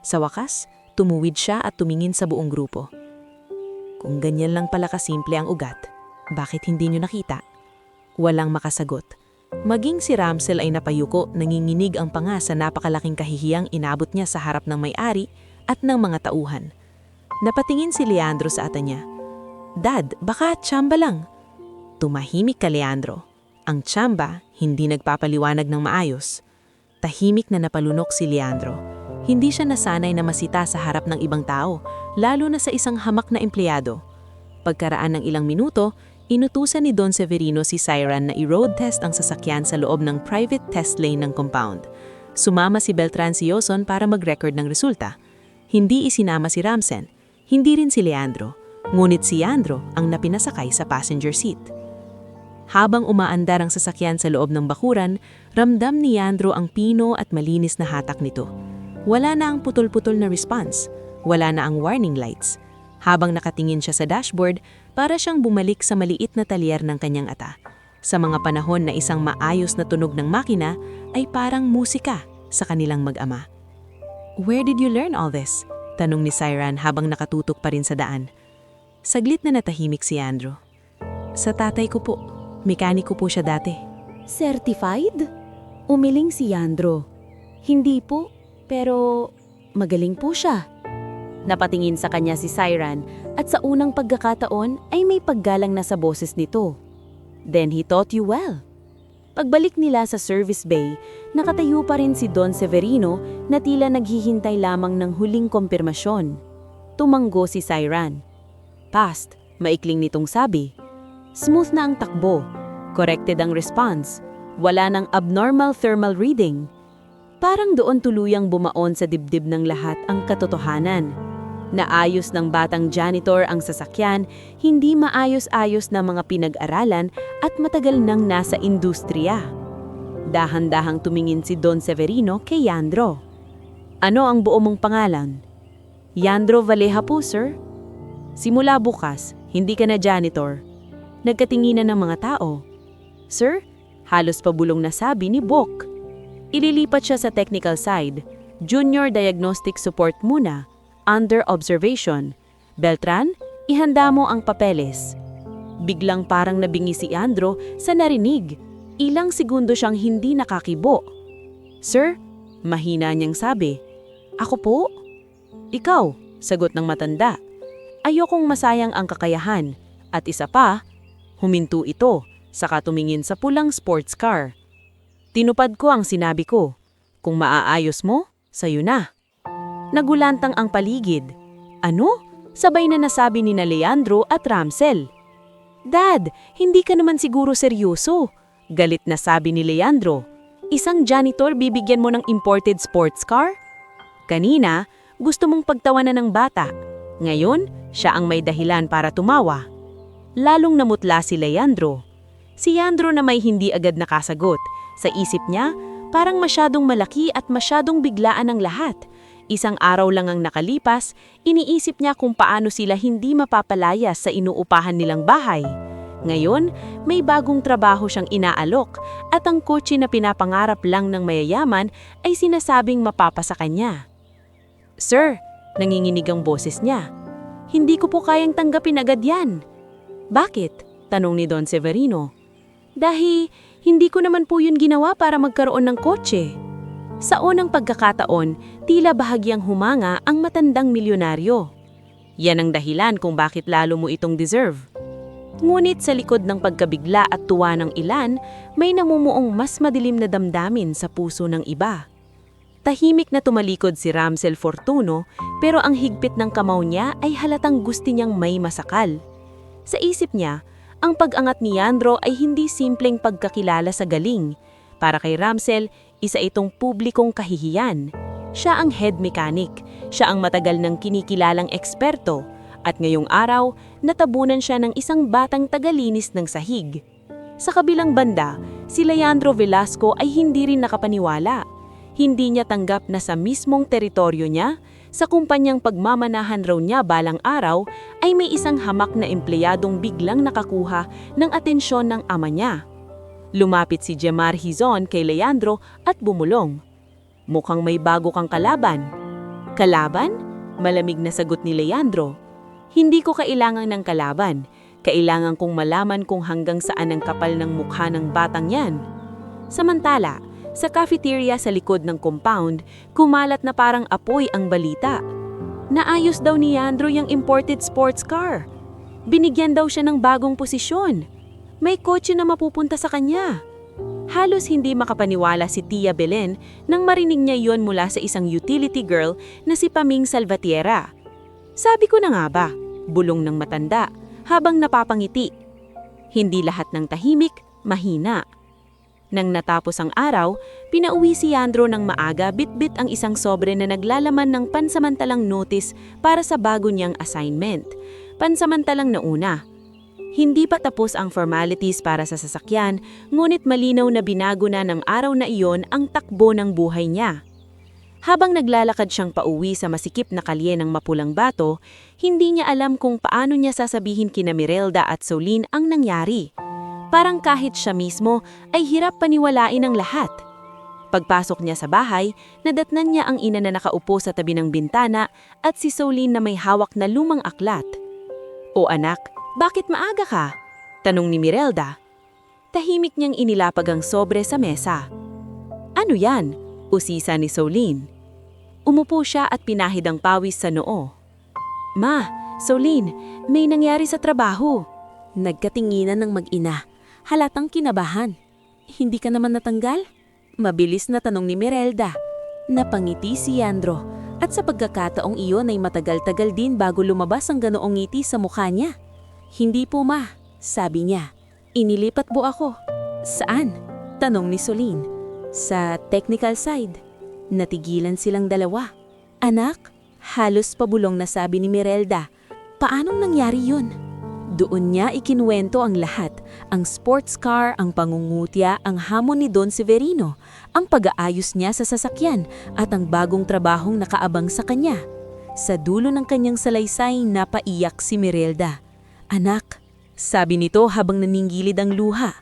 Sa wakas, tumuwid siya at tumingin sa buong grupo. "Kung ganyan lang pala kasimple ang ugat, bakit hindi nyo nakita?" Walang makasagot. Maging si Ramsel ay napayuko, nanginginig ang panga sa napakalaking kahihiyang inabot niya sa harap ng may-ari at ng mga tauhan. Napatingin si Leandro sa ata niya. "Dad, baka tsamba lang." Tumahimik ka, Leandro. Ang tsamba hindi nagpapaliwanag ng maayos. Tahimik na napalunok si Leandro. Hindi siya nasanay na masita sa harap ng ibang tao, lalo na sa isang hamak na empleyado. Pagkaraan ng ilang minuto, inutusan ni Don Severino si Siren na i-road test ang sasakyan sa loob ng private test lane ng compound. Sumama si Beltran Sioson para mag-record ng resulta. Hindi isinama si Ramsen, hindi rin si Leandro, ngunit si Leandro ang napinasakay sa passenger seat. Habang umaandar ang sasakyan sa loob ng bakuran, ramdam ni Leandro ang pino at malinis na hatak nito. Wala na ang putol-putol na response. Wala na ang warning lights. Habang nakatingin siya sa dashboard, para siyang bumalik sa maliit na talyer ng kanyang ata. Sa mga panahon na isang maayos na tunog ng makina ay parang musika sa kanilang mag-ama. "Where did you learn all this?" tanong ni Siren habang nakatutok pa rin sa daan. Saglit na natahimik si Andrew. "Sa tatay ko po. Mekaniko po siya dati." Certified? Umiling si Yandro. "Hindi po, pero magaling po siya." Napatingin sa kanya si Siren at sa unang pagkakataon ay may paggalang na sa boses nito. "Then he taught you well." Pagbalik nila sa service bay, nakatayo pa rin si Don Severino na tila naghihintay lamang ng huling kompirmasyon. Tumanggo si Siren. "Passed," maikling nitong sabi. Smooth na ang takbo. Corrected ang response. Wala nang abnormal thermal reading. Parang doon tuluyang bumaon sa dibdib ng lahat ang katotohanan. Naayos ng batang janitor ang sasakyan, hindi maayos-ayos na mga pinag-aralan at matagal nang nasa industriya. Dahan-dahang tumingin si Don Severino kay Yandro. "Ano ang buo mong pangalan?" "Yandro Valleja po, sir." "Simula bukas, hindi ka na janitor." Nagkatinginan ng mga tao. "Sir?" halos pabulong na sabi ni Bok. Ililipat siya sa technical side. Junior diagnostic support muna. Under observation. "Beltran, ihanda mo ang papeles." Biglang parang nabingi si Andrew sa narinig. Ilang segundo siyang hindi nakakibo. "Sir?" mahina niyang sabi. "Ako po?" "Ikaw," sagot ng matanda. "Ayokong masayang ang kakayahan. At isa pa," huminto ito, saka tumingin sa pulang sports car. "Tinupad ko ang sinabi ko. Kung maaayos mo, sayo na." Nagulantang ang paligid. "Ano?" sabay na nasabi ni na Leandro at Ramsel. "Dad, hindi ka naman siguro seryoso." Galit na sabi ni Leandro. "Isang janitor bibigyan mo ng imported sports car?" Kanina, gusto mong pagtawanan ng bata. Ngayon, siya ang may dahilan para tumawa. Lalong namutla si Leandro. Si Leandro na may hindi agad nakasagot. Sa isip niya, parang masyadong malaki at masyadong biglaan ang lahat. Isang araw lang ang nakalipas, iniisip niya kung paano sila hindi mapapalayas sa inuupahan nilang bahay. Ngayon, may bagong trabaho siyang inaalok at ang kotse na pinapangarap lang ng mayayaman ay sinasabing mapapasa kanya. "Sir," nanginginig ang boses niya. "Hindi ko po kayang tanggapin agad yan." "Bakit?" tanong ni Don Severino. "Dahil hindi ko naman po yun ginawa para magkaroon ng kotse." Sa unang pagkakataon, tila bahagyang humanga ang matandang milyonaryo. Yan ang dahilan kung bakit lalo mo itong deserve. Ngunit sa likod ng pagkabigla at tuwa ng ilan, may namumuong mas madilim na damdamin sa puso ng iba. Tahimik na tumalikod si Ramsel Fortuno, pero ang higpit ng kamao niya ay halatang gusto niyang may masakal. Sa isip niya, ang pag-angat ni Yandro ay hindi simpleng pagkakilala sa galing. Para kay Ramsel, isa itong publikong kahihiyan. Siya ang head mechanic, siya ang matagal ng kinikilalang eksperto, at ngayong araw, natabunan siya ng isang batang tagalinis ng sahig. Sa kabilang banda, si Leandro Velasco ay hindi rin nakapaniwala. Hindi niya tanggap na sa mismong teritoryo niya, sa kumpanyang pagmamanahan raw niya balang araw, ay may isang hamak na empleyadong biglang nakakuha ng atensyon ng ama niya. Lumapit si Jemar Hizon kay Leandro at bumulong. "Mukhang may bago kang kalaban." "Kalaban?" Malamig na sagot ni Leandro. "Hindi ko kailangan ng kalaban. Kailangan kong malaman kung hanggang saan ang kapal ng mukha ng batang yan." Samantala, sa cafeteria sa likod ng compound, kumalat na parang apoy ang balita. Naayos daw ni Yandro yung imported sports car. Binigyan daw siya ng bagong posisyon. May kotse na mapupunta sa kanya. Halos hindi makapaniwala si Tia Belen nang marinig niya yon mula sa isang utility girl na si Paming Salvatierra. "Sabi ko na nga ba," bulong ng matanda, habang napapangiti. Hindi lahat ng tahimik, mahina. Nang natapos ang araw, pinauwi si Yandro ng maaga bitbit ang isang sobre na naglalaman ng pansamantalang notice para sa bago niyang assignment. Pansamantalang nauna. Hindi pa tapos ang formalities para sa sasakyan, ngunit malinaw na binago na ng araw na iyon ang takbo ng buhay niya. Habang naglalakad siyang pauwi sa masikip na kalye ng Mapulang Bato, hindi niya alam kung paano niya sasabihin kina Mirelda at Soline ang nangyari. Parang kahit siya mismo ay hirap paniwalain ang lahat. Pagpasok niya sa bahay, nadatnan niya ang ina na nakaupo sa tabi ng bintana at si Soline na may hawak na lumang aklat. "O anak, bakit maaga ka?" tanong ni Mirelda. Tahimik niyang inilapag ang sobre sa mesa. "Ano yan?" usisa ni Soline. Umupo siya at pinahid ang pawis sa noo. "Ma, Soline, may nangyari sa trabaho." Nagkatinginan ng mag-ina. Halatang kinabahan. "Hindi ka naman natanggal?" Mabilis na tanong ni Mirelda. Napangiti si Yandro, at sa pagkakataong iyon ay matagal-tagal din bago lumabas ang ganoong ngiti sa mukha niya. "Hindi po ma," sabi niya. "Inilipat po ako." "Saan?" tanong ni Soline. "Sa technical side." Natigilan silang dalawa. "Anak," halos pabulong na sabi ni Mirelda, "paanong nangyari yun?" Doon niya ikinuwento ang lahat, ang sports car, ang pangungutya, ang hamon ni Don Severino, ang pag-aayos niya sa sasakyan at ang bagong trabahong nakaabang sa kanya. Sa dulo ng kanyang salaysay, napaiyak si Mirelda. "Anak," sabi nito habang naninggilid ang luha,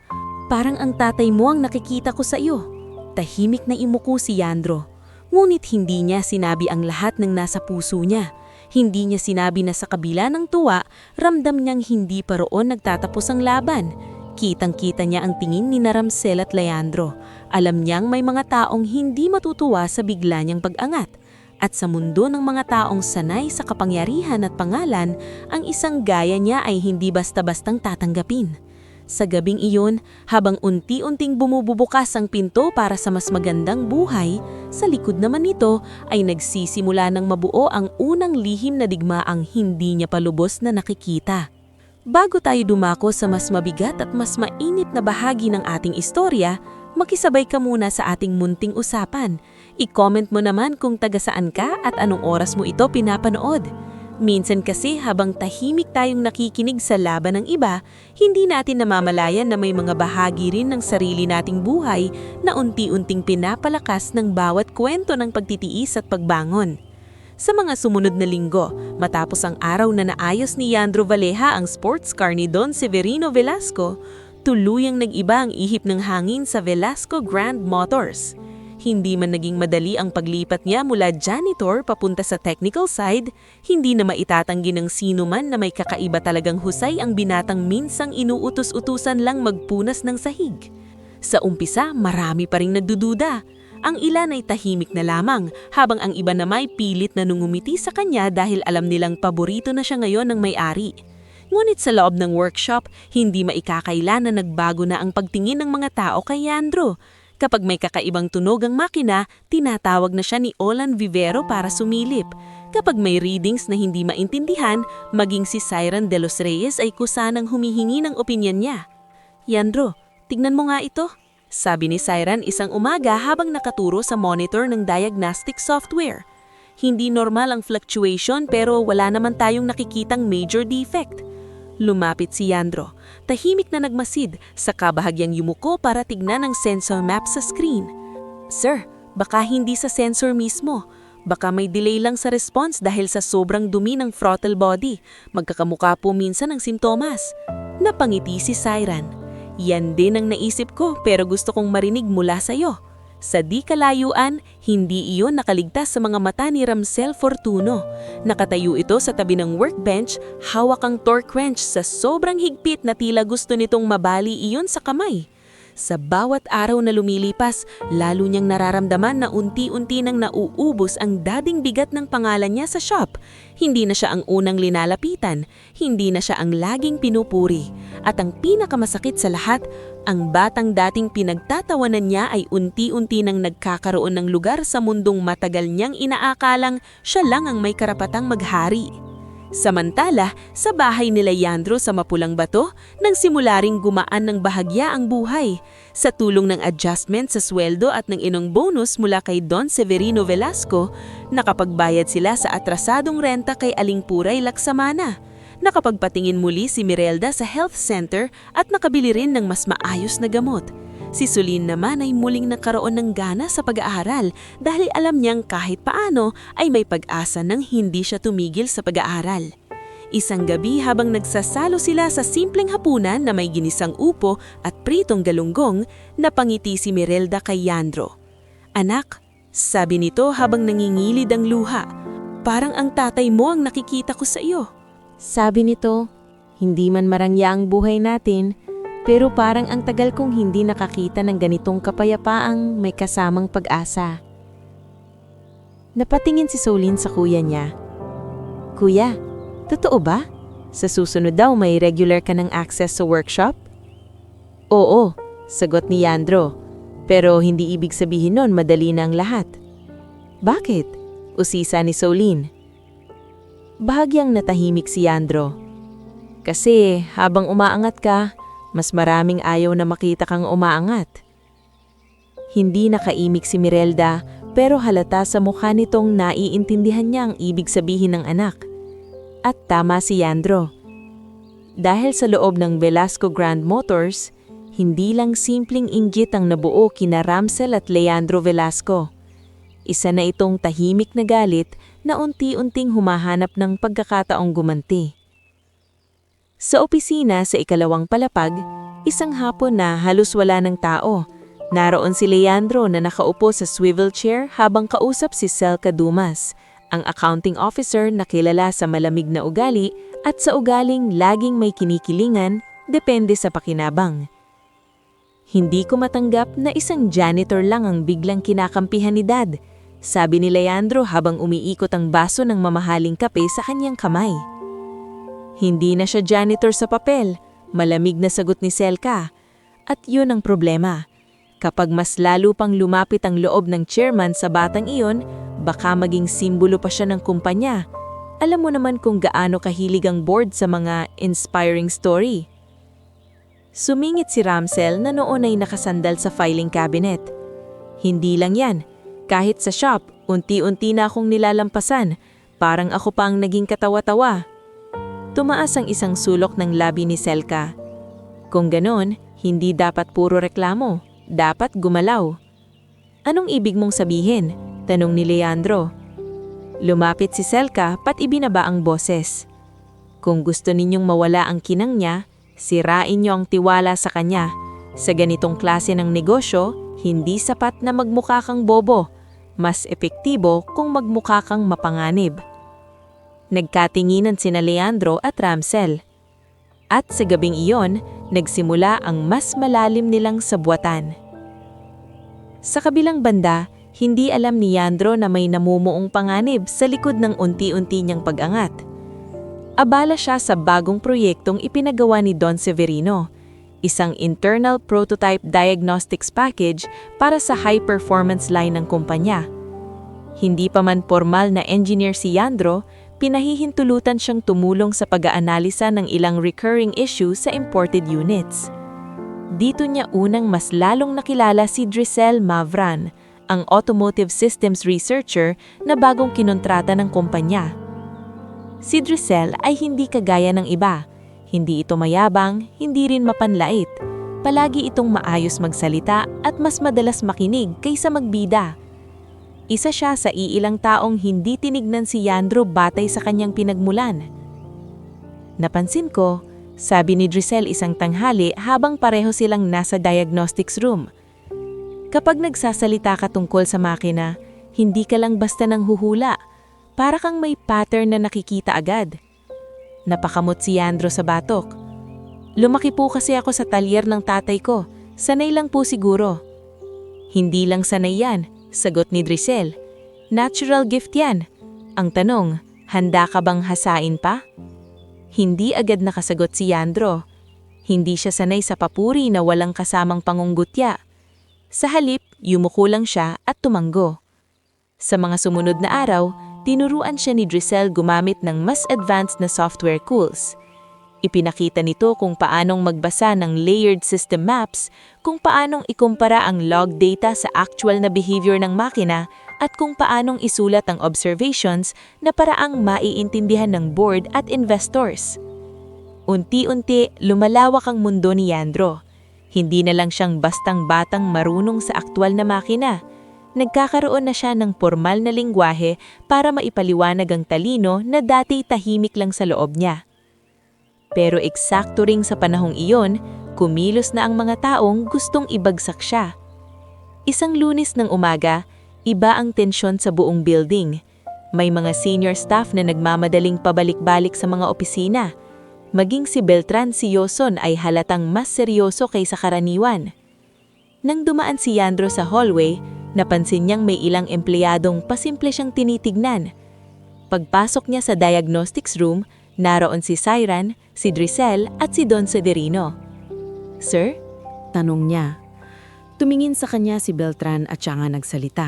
"parang ang tatay mo ang nakikita ko sa iyo." Tahimik na imuko si Yandro, ngunit hindi niya sinabi ang lahat ng nasa puso niya. Hindi niya sinabi na sa kabila ng tuwa, ramdam niyang hindi pa roon nagtatapos ang laban. Kitang-kita niya ang tingin ni Ramsel at Leandro. Alam niyang may mga taong hindi matutuwa sa bigla niyang pag-angat. At sa mundo ng mga taong sanay sa kapangyarihan at pangalan, ang isang gaya niya ay hindi basta-bastang tatanggapin. Sa gabing iyon, habang unti-unting bumububukas ang pinto para sa mas magandang buhay, sa likod naman nito ay nagsisimula ng mabuo ang unang lihim na digmaang hindi niya palubos na nakikita. Bago tayo dumako sa mas mabigat at mas mainit na bahagi ng ating istorya, makisabay ka muna sa ating munting usapan. I-comment mo naman kung taga saan ka at anong oras mo ito pinapanood. Minsan kasi habang tahimik tayong nakikinig sa laban ng iba, hindi natin namamalayan na may mga bahagi rin ng sarili nating buhay na unti-unting pinapalakas ng bawat kwento ng pagtitiis at pagbangon. Sa mga sumunod na linggo, matapos ang araw na naayos ni Yandro Valeja ang sports car ni Don Severino Velasco, tuluyang nag-iba ang ihip ng hangin sa Velasco Grand Motors. Hindi man naging madali ang paglipat niya mula janitor papunta sa technical side, hindi na maitatanggi ng sino man na may kakaiba talagang husay ang binatang minsang inuutos-utusan lang magpunas ng sahig. Sa umpisa, marami pa ring nagdududa. Ang ilan ay tahimik na lamang, habang ang iba na may pilit na nungumiti sa kanya dahil alam nilang paborito na siya ngayon ng may-ari. Ngunit sa loob ng workshop, hindi maikakaila na nagbago na ang pagtingin ng mga tao kay Yandro. Kapag may kakaibang tunog ang makina, tinatawag na siya ni Olan Vivero para sumilip. Kapag may readings na hindi maintindihan, maging si Siren De Los Reyes ay kusanang humihingi ng opinyon niya. Yandro, tignan mo nga ito, sabi ni Siren isang umaga habang nakaturo sa monitor ng diagnostic software. Hindi normal ang fluctuation pero wala naman tayong nakikitang major defect. Lumapit si Yandro. Tahimik na nagmasid, saka bahagyang yumuko para tignan ang sensor map sa screen. Sir, baka hindi sa sensor mismo. Baka may delay lang sa response dahil sa sobrang dumi ng throttle body. Magkakamukha po minsan ang simptomas. Napangiti si Siren. Yan din ang naisip ko pero gusto kong marinig mula sa'yo. Sa di kalayuan, hindi iyon nakaligtas sa mga mata ni Ramsel Fortuno. Nakatayo ito sa tabi ng workbench, hawak ang torque wrench sa sobrang higpit na tila gusto nitong mabali iyon sa kamay. Sa bawat araw na lumilipas, lalo niyang nararamdaman na unti-unti nang nauubos ang dading bigat ng pangalan niya sa shop. Hindi na siya ang unang linalapitan, hindi na siya ang laging pinupuri. At ang pinakamasakit sa lahat, ang batang dating pinagtatawanan niya ay unti-unti nang nagkakaroon ng lugar sa mundong matagal niyang inaakalang siya lang ang may karapatang maghari. Samantala, sa bahay nila Yandro sa Mapulang Bato, nang simula ring gumaan ng bahagya ang buhay. Sa tulong ng adjustment sa sweldo at ng inong bonus mula kay Don Severino Velasco, nakapagbayad sila sa atrasadong renta kay Aling Puray Laksamana. Nakapagpatingin muli si Mirelda sa health center at nakabili rin ng mas maayos na gamot. Si Sulin naman ay muling nagkaroon ng gana sa pag-aaral dahil alam niyang kahit paano ay may pag-asa nang hindi siya tumigil sa pag-aaral. Isang gabi habang nagsasalo sila sa simpleng hapunan na may ginisang upo at pritong galunggong, napangiti si Mirelda kay Yandro. "Anak," sabi nito habang nangingilid ang luha, "parang ang tatay mo ang nakikita ko sa iyo." Sabi nito, hindi man marangya ang buhay natin, pero parang ang tagal kong hindi nakakita ng ganitong kapayapaang may kasamang pag-asa. Napatingin si Solin sa kuya niya. "Kuya, totoo ba? Sa susunod daw may regular ka ng access sa workshop?" "Oo," sagot ni Yandro. "Pero hindi ibig sabihin nun madali na ang lahat." "Bakit?" usisa ni Solin. Bahagyang natahimik si Yandro. "Kasi habang umaangat ka, mas maraming ayaw na makita kang umaangat." Hindi nakaimik si Mirelda pero halata sa mukha nitong naiintindihan niya ang ibig sabihin ng anak. At tama si Yandro. Dahil sa loob ng Velasco Grand Motors, hindi lang simpleng inggit ang nabuo kina Ramsel at Leandro Velasco. Isa na itong tahimik na galit na unti-unting humahanap ng pagkakataong gumanti. Sa opisina sa ikalawang palapag, isang hapon na halos wala ng tao. Naroon si Leandro na nakaupo sa swivel chair habang kausap si Selka Dumas, ang accounting officer na kilala sa malamig na ugali at sa ugaling laging may kinikilingan, depende sa pakinabang. "Hindi ko matanggap na isang janitor lang ang biglang kinakampihan ni Dad," sabi ni Leandro habang umiikot ang baso ng mamahaling kape sa kanyang kamay. Hindi na siya janitor sa papel, malamig na sagot ni Selka. At yun ang problema. Kapag mas lalo pang lumapit ang loob ng chairman sa batang iyon, baka maging simbolo pa siya ng kumpanya. Alam mo naman kung gaano kahilig ang board sa mga inspiring story. Sumingit si Ramsel na noon ay nakasandal sa filing cabinet. Hindi lang yan. Kahit sa shop, unti-unti na akong nilalampasan. Parang ako pa ang naging katawa-tawa. Tumaas ang isang sulok ng labi ni Selka. Kung ganon, hindi dapat puro reklamo. Dapat gumalaw. "Anong ibig mong sabihin?" tanong ni Leandro. Lumapit si Selka pat ibinaba ang boses. Kung gusto ninyong mawala ang kinang niya, sirain niyo ang tiwala sa kanya. Sa ganitong klase ng negosyo, hindi sapat na magmukha kang bobo. Mas epektibo kung magmukha kang mapanganib. Nagkatinginan sina Leandro at Ramsel. At sa gabing iyon, nagsimula ang mas malalim nilang sabwatan. Sa kabilang banda, hindi alam ni Leandro na may namumuong panganib sa likod ng unti-unti niyang pag-angat. Abala siya sa bagong proyektong ipinagawa ni Don Severino, isang internal prototype diagnostics package para sa high-performance line ng kumpanya. Hindi pa man formal na engineer si Leandro, pinahihintulutan siyang tumulong sa pag-aanalisa ng ilang recurring issue sa imported units. Dito niya unang mas lalong nakilala si Drisel Mavran, ang automotive systems researcher na bagong kinontrata ng kumpanya. Si Drisel ay hindi kagaya ng iba. Hindi ito mayabang, hindi rin mapanlait. Palagi itong maayos magsalita at mas madalas makinig kaysa magbida. Isa siya sa iilang taong hindi tinignan si Leandro batay sa kanyang pinagmulan. Napansin ko, sabi ni Drisel isang tanghali habang pareho silang nasa diagnostics room. Kapag nagsasalita ka tungkol sa makina, hindi ka lang basta nang huhula. Para kang may pattern na nakikita agad. Napakamot si Leandro sa batok. Lumaki po kasi ako sa talyer ng tatay ko. Sanay lang po siguro. Hindi lang sanay yan. Sagot ni Drisel. Natural gift yan. Ang tanong, handa ka bang hasain pa? Hindi agad nakasagot si Leandro. Hindi siya sanay sa papuri na walang kasamang pangunggutya. Sa halip, yumuko lang siya at tumanggo. Sa mga sumunod na araw, tinuruan siya ni Drisel gumamit ng mas advanced na software tools. Ipinakita nito kung paanong magbasa ng layered system maps, kung paanong ikumpara ang log data sa actual na behavior ng makina, at kung paanong isulat ang observations na paraang maiintindihan ng board at investors. Unti-unti, lumalawak ang mundo ni Leandro. Hindi na lang siyang bastang batang marunong sa aktwal na makina. Nagkakaroon na siya ng formal na lingwahe para maipaliwanag ang talino na dati tahimik lang sa loob niya. Pero eksakto ring sa panahong iyon, kumilos na ang mga taong gustong ibagsak siya. Isang Lunes ng umaga, iba ang tensyon sa buong building. May mga senior staff na nagmamadaling pabalik-balik sa mga opisina. Maging si Beltran Sioson ay halatang mas seryoso kaysa karaniwan. Nang dumaan si Leandro sa hallway, napansin niyang may ilang empleyadong pasimple siyang tinitignan. Pagpasok niya sa diagnostics room, naroon si Siren, si Drisel at si Don Severino. Sir? Tanong niya. Tumingin sa kanya si Beltran at siya nga nagsalita.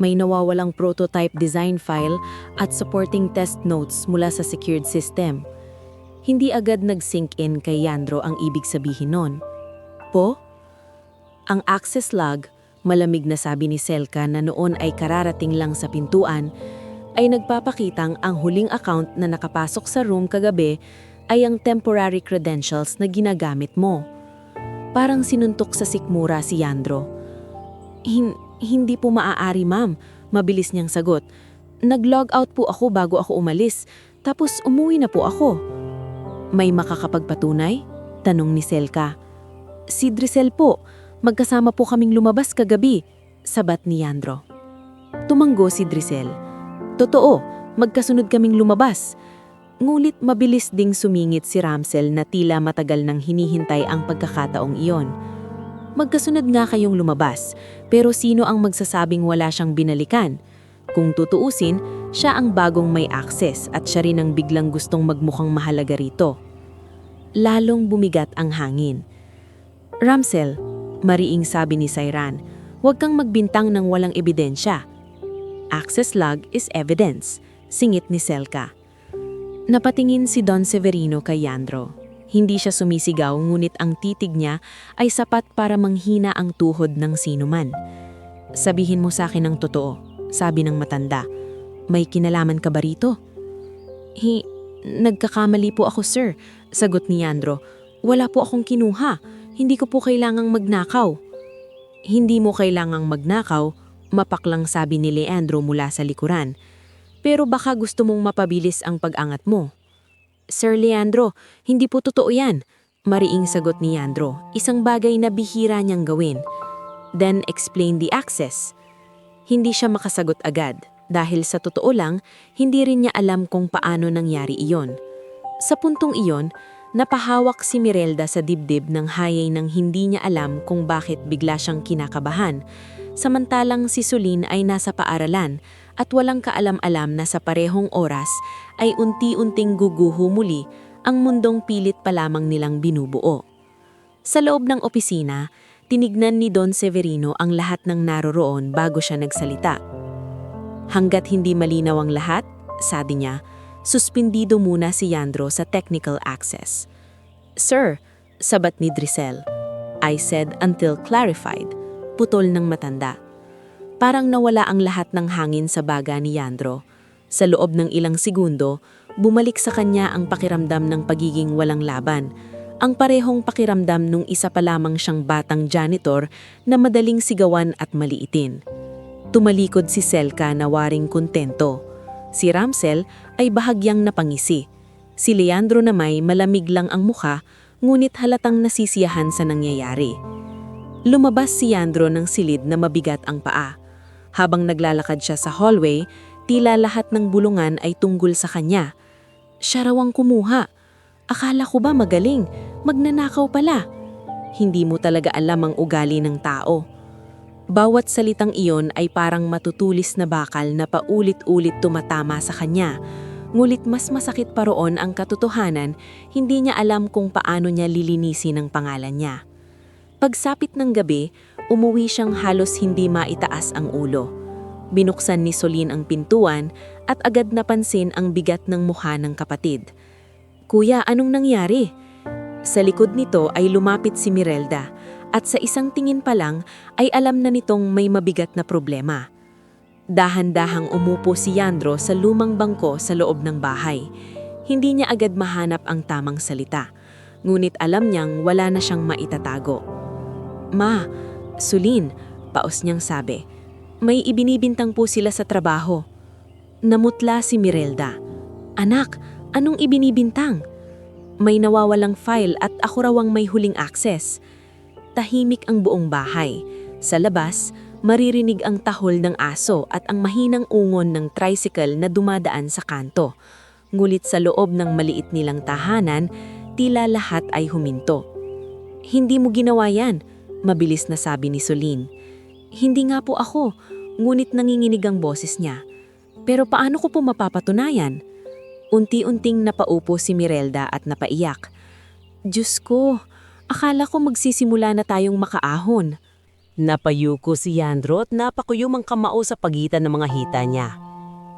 May nawawalang prototype design file at supporting test notes mula sa secured system. Hindi agad nag-sink in kay Leandro ang ibig sabihin nun. Po? Ang access log, malamig na sabi ni Selka na noon ay kararating lang sa pintuan, ay nagpapakitang ang huling account na nakapasok sa room kagabi ay ang temporary credentials na ginagamit mo. Parang sinuntok sa sikmura si Leandro. Hindi po maaari, ma'am. Mabilis niyang sagot. Nag-log out po ako bago ako umalis, tapos umuwi na po ako. May makakapagpatunay? Tanong ni Selka. Si Drisel po. Magkasama po kaming lumabas kagabi, sabat ni Leandro. Tumanggo si Drisel. Totoo, magkasunod kaming lumabas. Ngulit mabilis ding sumingit si Ramsel na tila matagal nang hinihintay ang pagkakataong iyon. Magkasunod nga kayong lumabas, pero sino ang magsasabing wala siyang binalikan? Kung tutuusin, siya ang bagong may access at siya rin ang biglang gustong magmukhang mahalaga rito. Lalong bumigat ang hangin. Ramsel, mariing sabi ni Siren, huwag kang magbintang ng walang ebidensya. Access log is evidence, singit ni Selka. Napatingin si Don Severino kay Leandro. Hindi siya sumisigaw ngunit ang titig niya ay sapat para manghina ang tuhod ng sinuman. Sabihin mo sa akin ang totoo, sabi ng matanda. May kinalaman ka ba rito? Nagkakamali po ako, sir, sagot ni Leandro. Wala po akong kinuha. Hindi ko po kailangang magnakaw. Hindi mo kailangang magnakaw, mapaklang sabi ni Leandro mula sa likuran. Pero baka gusto mong mapabilis ang pag-angat mo. Sir Leandro, hindi po totoo yan. Mariing sagot ni Leandro, isang bagay na bihira niyang gawin. Then explain the access. Hindi siya makasagot agad dahil sa totoo lang, hindi rin niya alam kung paano nangyari iyon. Sa puntong iyon, napahawak si Mirelda sa dibdib ng hayay nang hindi niya alam kung bakit bigla siyang kinakabahan. Samantalang si Sulin ay nasa paaralan at walang kaalam-alam na sa parehong oras ay unti-unting guguho muli ang mundong pilit pa lamang nilang binubuo. Sa loob ng opisina, tinignan ni Don Severino ang lahat ng naroroon bago siya nagsalita. Hanggat hindi malinaw ang lahat, sabi niya, suspindido muna si Leandro sa technical access. Sir, sabat ni Drisel. I said until clarified. Putol ng matanda. Parang nawala ang lahat ng hangin sa baga ni Leandro. Sa loob ng ilang segundo, bumalik sa kanya ang pakiramdam ng pagiging walang laban. Ang parehong pakiramdam nung isa pa lamang siyang batang janitor na madaling sigawan at maliitin. Tumalikod si Selka na waring kontento. Si Ramsel ay bahagyang napangisi. Si Leandro na may malamig lang ang mukha, ngunit halatang nasisiyahan sa nangyayari. Lumabas si Leandro ng silid na mabigat ang paa. Habang naglalakad siya sa hallway, tila lahat ng bulungan ay tunggol sa kanya. Siya raw ang kumuha. Akala ko ba magaling? Magnanakaw pala. Hindi mo talaga alam ang ugali ng tao. Bawat salitang iyon ay parang matutulis na bakal na paulit-ulit tumatama sa kanya. Ngulit mas masakit pa roon ang katotohanan, hindi niya alam kung paano niya lilinisin ang pangalan niya. Pagsapit ng gabi, umuwi siyang halos hindi maitaas ang ulo. Binuksan ni Solin ang pintuan at agad napansin ang bigat ng mukha ng kapatid. Kuya, anong nangyari? Sa likod nito ay lumapit si Mirelda. At sa isang tingin pa lang ay alam na nitong may mabigat na problema. Dahan-dahang umupo si Leandro sa lumang bangko sa loob ng bahay. Hindi niya agad mahanap ang tamang salita. Ngunit alam niyang wala na siyang maitatago. Ma, Sulin, paos niyang sabi, may ibinibintang po sila sa trabaho. Namutla si Mirelda. Anak, anong ibinibintang? May nawawalang file at ako raw ang may huling access. Tahimik ang buong bahay. Sa labas, maririnig ang tahol ng aso at ang mahinang ungon ng tricycle na dumadaan sa kanto. Ngulit sa loob ng maliit nilang tahanan, tila lahat ay huminto. Hindi mo ginawa yan, mabilis na sabi ni Sulin. Hindi nga po ako, ngunit nanginginig ang boses niya. Pero paano ko po mapapatunayan? Unti-unting napaupo si Mirelda at napaiyak. Diyos ko! Akala ko magsisimula na tayong makaahon. Napayuko si Leandro at napakuyom ang kamao sa pagitan ng mga hita niya.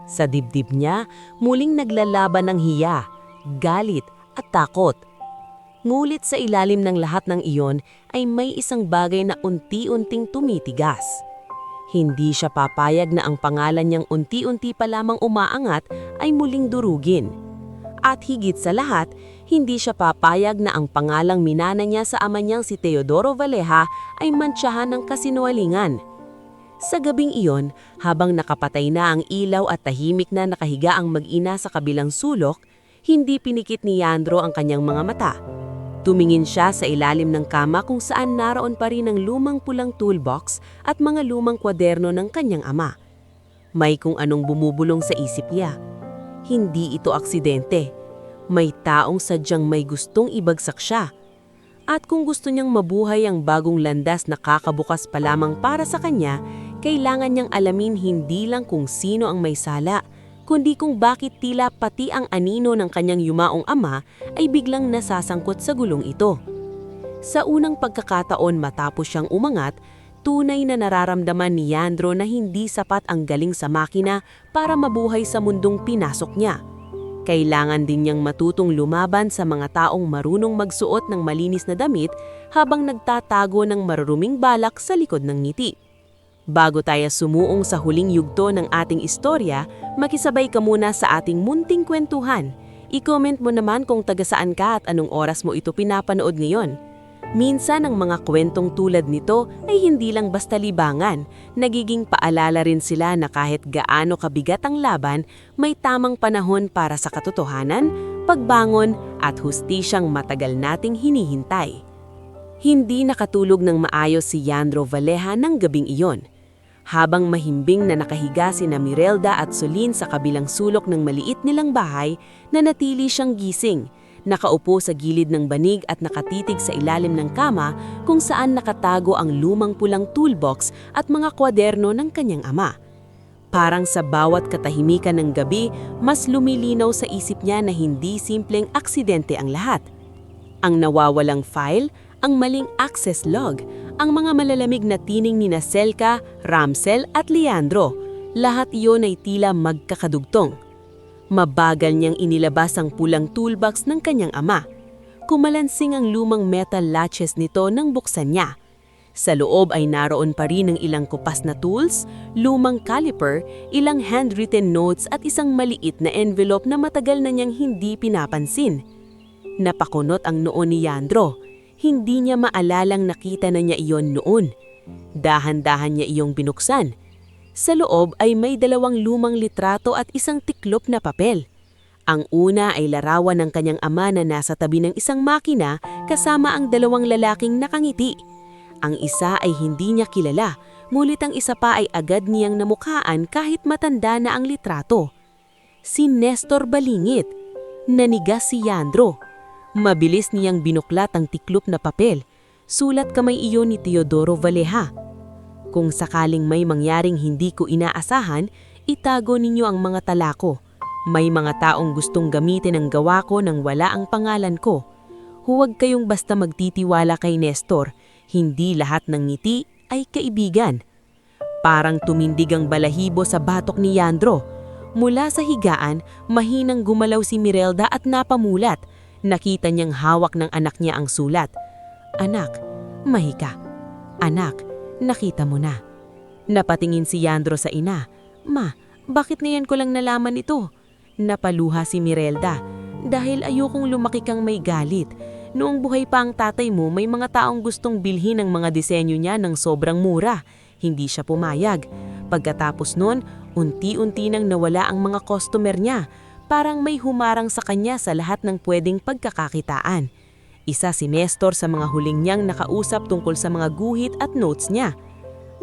Sa dibdib niya, muling naglalaban ng hiya, galit at takot. Ngulit sa ilalim ng lahat ng iyon ay may isang bagay na unti-unting tumitigas. Hindi siya papayag na ang pangalan niyang unti-unti pa lamang umaangat ay muling durugin. At higit sa lahat, hindi siya papayag na ang pangalang minana niya sa ama niyang si Teodoro Valleja ay mantsahan ng kasinungalingan. Sa gabing iyon, habang nakapatay na ang ilaw at tahimik na nakahiga ang mag-ina sa kabilang sulok, hindi pinikit ni Leandro ang kanyang mga mata. Tumingin siya sa ilalim ng kama kung saan naroon pa rin ang lumang pulang toolbox at mga lumang kwaderno ng kanyang ama. May kung anong bumubulong sa isip niya. Hindi ito aksidente. May taong sadyang may gustong ibagsak siya. At kung gusto niyang mabuhay ang bagong landas na kakabukas pa lamang para sa kanya, kailangan niyang alamin hindi lang kung sino ang may sala, kundi kung bakit tila pati ang anino ng kanyang yumaong ama ay biglang nasasangkot sa gulong ito. Sa unang pagkakataon matapos siyang umangat, tunay na nararamdaman ni Leandro na hindi sapat ang galing sa makina para mabuhay sa mundong pinasok niya. Kailangan din niyang matutong lumaban sa mga taong marunong magsuot ng malinis na damit habang nagtatago ng maruruming balak sa likod ng ngiti. Bago tayo sumuong sa huling yugto ng ating istorya, makisabay ka muna sa ating munting kwentuhan. I-comment mo naman kung taga saan ka at anong oras mo ito pinapanood ngayon. Minsan ang mga kwentong tulad nito ay hindi lang basta libangan, nagiging paalala rin sila na kahit gaano kabigat ang laban, may tamang panahon para sa katotohanan, pagbangon at hustisyang matagal nating hinihintay. Hindi nakatulog ng maayos si Yandro Valleja ng gabing iyon. Habang mahimbing na nakahiga sina Mirelda at Solin sa kabilang sulok ng maliit nilang bahay, nanatili siyang gising. Nakaupo sa gilid ng banig at nakatitig sa ilalim ng kama kung saan nakatago ang lumang pulang toolbox at mga kwaderno ng kanyang ama. Parang sa bawat katahimikan ng gabi, mas lumilinaw sa isip niya na hindi simpleng aksidente ang lahat. Ang nawawalang file, ang maling access log, ang mga malalamig na tining ni Selka, Ramsel at Leandro, lahat iyon ay tila magkakadugtong. Mabagal niyang inilabas ang pulang toolbox ng kanyang ama. Kumalansing ang lumang metal latches nito nang buksan niya. Sa loob ay naroon pa rin ang ilang kupas na tools, lumang caliper, ilang handwritten notes at isang maliit na envelope na matagal na niyang hindi pinapansin. Napakunot ang noo ni Yandro. Hindi niya maalalang nakita na niya iyon noon. Dahan-dahan niya iyong binuksan. Sa loob ay may 2 lumang litrato at isang tiklop na papel. Ang una ay larawan ng kanyang ama na nasa tabi ng isang makina kasama ang 2 lalaking nakangiti. Ang isa ay hindi niya kilala, ngunit ang isa pa ay agad niyang namukhaan kahit matanda na ang litrato. Si Nestor Balingit. Nanigas si Yandro. Mabilis niyang binuklat ang tiklop na papel. Sulat kamay iyon ni Teodoro Valleja. Kung sakaling may mangyaring hindi ko inaasahan, itago ninyo ang mga tala ko. May mga taong gustong gamitin ang gawa ko nang wala ang pangalan ko. Huwag kayong basta magtitiwala kay Nestor. Hindi lahat ng ngiti ay kaibigan. Parang tumindig ang balahibo sa batok ni Yandro. Mula sa higaan, mahinang gumalaw si Mirelda at napamulat. Nakita niyang hawak ng anak niya ang sulat. Anak, mahika. Anak, nakita mo na. Napatingin si Yandro sa ina. Ma, bakit ngayon ko lang nalaman ito? Napaluha si Mirelda. Dahil ayokong lumaki kang may galit. Noong buhay pa ang tatay mo, may mga taong gustong bilhin ang mga disenyo niya ng sobrang mura. Hindi siya pumayag. Pagkatapos nun, unti-unti nang nawala ang mga customer niya. Parang may humarang sa kanya sa lahat ng pwedeng pagkakakitaan. Isa si Nestor sa mga huling niyang nakausap tungkol sa mga guhit at notes niya.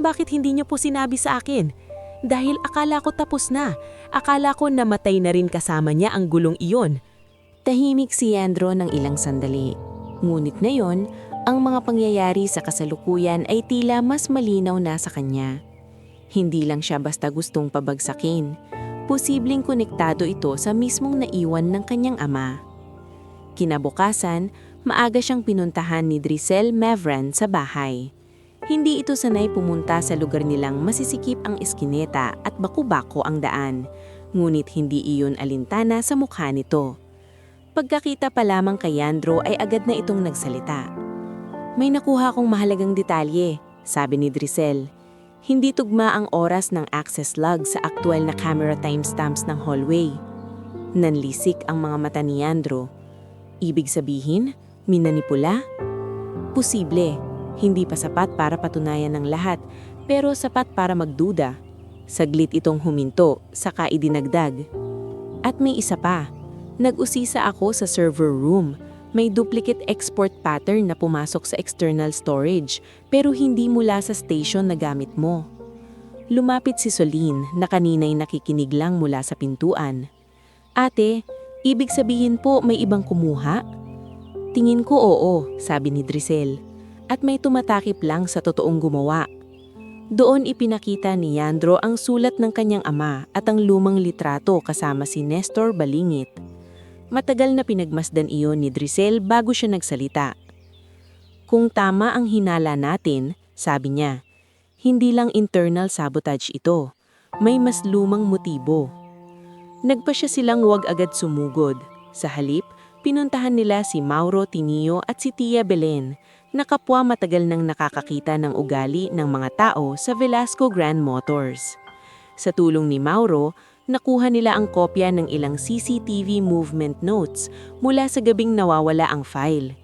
Bakit hindi niyo po sinabi sa akin? Dahil akala ko tapos na. Akala ko namatay na rin kasama niya ang gulong iyon. Tahimik si Yandro ng ilang sandali. Ngunit ngayon, ang mga pangyayari sa kasalukuyan ay tila mas malinaw na sa kanya. Hindi lang siya basta gustong pabagsakin. Posibleng konektado ito sa mismong naiwan ng kanyang ama. Kinabukasan, maaga siyang pinuntahan ni Drisel Mevran sa bahay. Hindi ito sanay pumunta sa lugar nilang masisikip ang eskineta at baku-bako ang daan, ngunit hindi iyon alintana sa mukha nito. Pagkakita pa lamang kay Yandro ay agad na itong nagsalita. May nakuha kong mahalagang detalye, sabi ni Drisel. Hindi tugma ang oras ng access log sa aktual na camera timestamps ng hallway. Nanlisik ang mga mata ni Yandro. Ibig sabihin, minanipula? Posible. Hindi pa sapat para patunayan ng lahat, pero sapat para magduda. Saglit itong huminto, saka idinagdag. At may isa pa. Nag-usisa ako sa server room. May duplicate export pattern na pumasok sa external storage, pero hindi mula sa station na gamit mo. Lumapit si Solin na kanina'y nakikinig lang mula sa pintuan. Ate, ibig sabihin po may ibang kumuha? Tingin ko oo, sabi ni Drisel. At may tumatakip lang sa totoong gumawa. Doon ipinakita ni Yandro ang sulat ng kanyang ama at ang lumang litrato kasama si Nestor Balingit. Matagal na pinagmasdan iyon ni Drisel bago siya nagsalita. Kung tama ang hinala natin, sabi niya, hindi lang internal sabotage ito, may mas lumang motibo. Nagpasya silang huwag agad sumugod. Sa halip, pinuntahan nila si Mauro Tinio at si Tia Belen, na kapwa matagal nang nakakakita ng ugali ng mga tao sa Velasco Grand Motors. Sa tulong ni Mauro, nakuha nila ang kopya ng ilang CCTV movement notes mula sa gabing nawawala ang file.